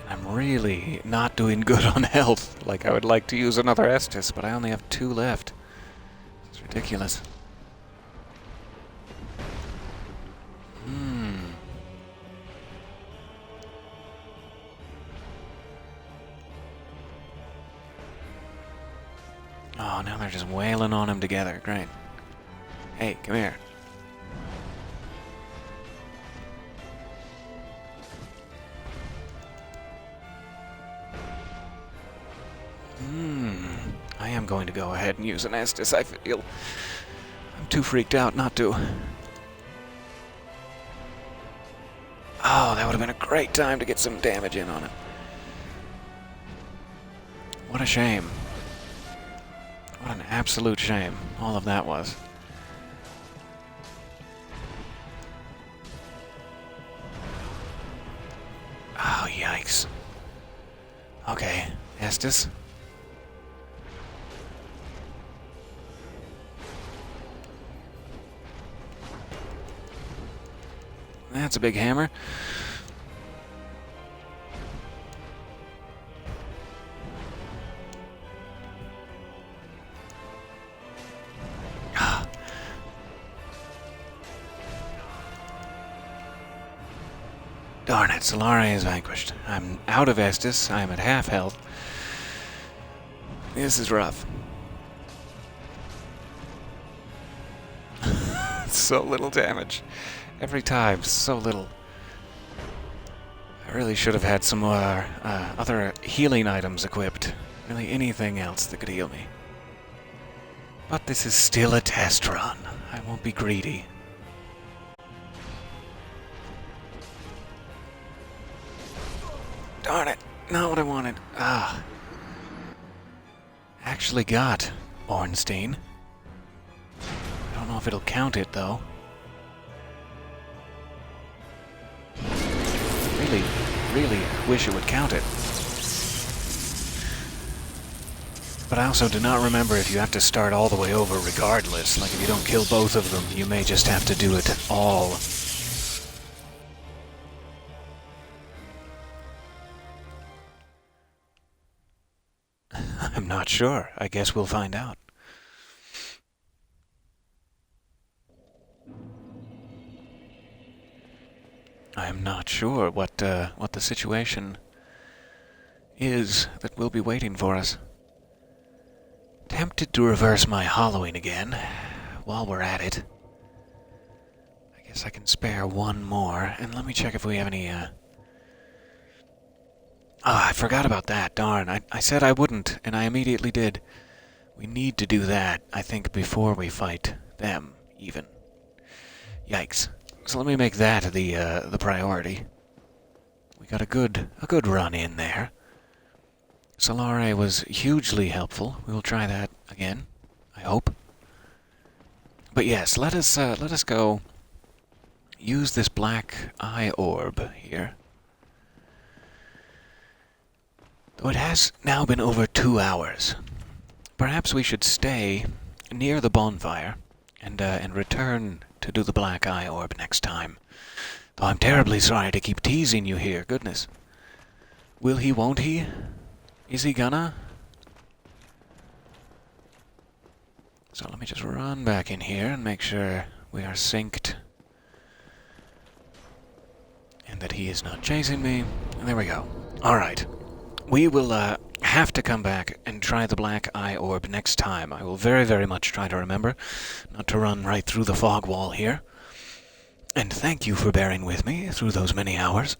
I'm really not doing good on health. Like, I would like to use another Estus, but I only have 2 left. It's ridiculous. Oh, now they're just wailing on him together. Great. Hey, come here. I am going to go ahead and use an Estus. I feel I'm too freaked out not to. Oh, that would have been a great time to get some damage in on it. What a shame. What an absolute shame all of that was. Oh, yikes. Okay, Estus. That's a big hammer. Darn it, Solare is vanquished. I'm out of Estus. I'm at half health. This is rough. So little damage. Every time, so little. I really should have had some more other healing items equipped. Really anything else that could heal me. But this is still a test run. I won't be greedy. Darn it, not what I wanted. Ah. Actually got Ornstein. I don't know if it'll count it, though. Really wish it would count it. But I also do not remember if you have to start all the way over regardless. Like if you don't kill both of them, you may just have to do it all. I'm not sure. I guess we'll find out. I'm not sure what the situation is that will be waiting for us. Tempted to reverse my hollowing again while we're at it. I guess I can spare one more, and let me check if we have any, I forgot about that, darn. I said I wouldn't, and I immediately did. We need to do that, I think, before we fight them, even. Yikes. So let me make that the priority. We got a good run in there. Solare was hugely helpful. We will try that again, I hope. But yes, let us go use this black eye orb here. Though it has now been over 2 hours. Perhaps we should stay near the bonfire and return to do the black eye orb next time. Though I'm terribly sorry to keep teasing you here, goodness. Will he, won't he? Is he gonna? So let me just run back in here and make sure we are synced. And that he is not chasing me. And there we go. Alright. We will have to come back and try the black eye orb next time. I will very, very much try to remember not to run right through the fog wall here. And thank you for bearing with me through those many hours.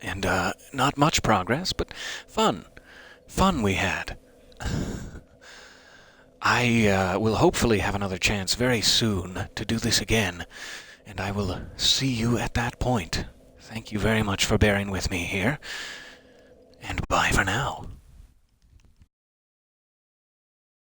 And not much progress, but fun. Fun we had. I will hopefully have another chance very soon to do this again, and I will see you at that point. Thank you very much for bearing with me here, and bye for now.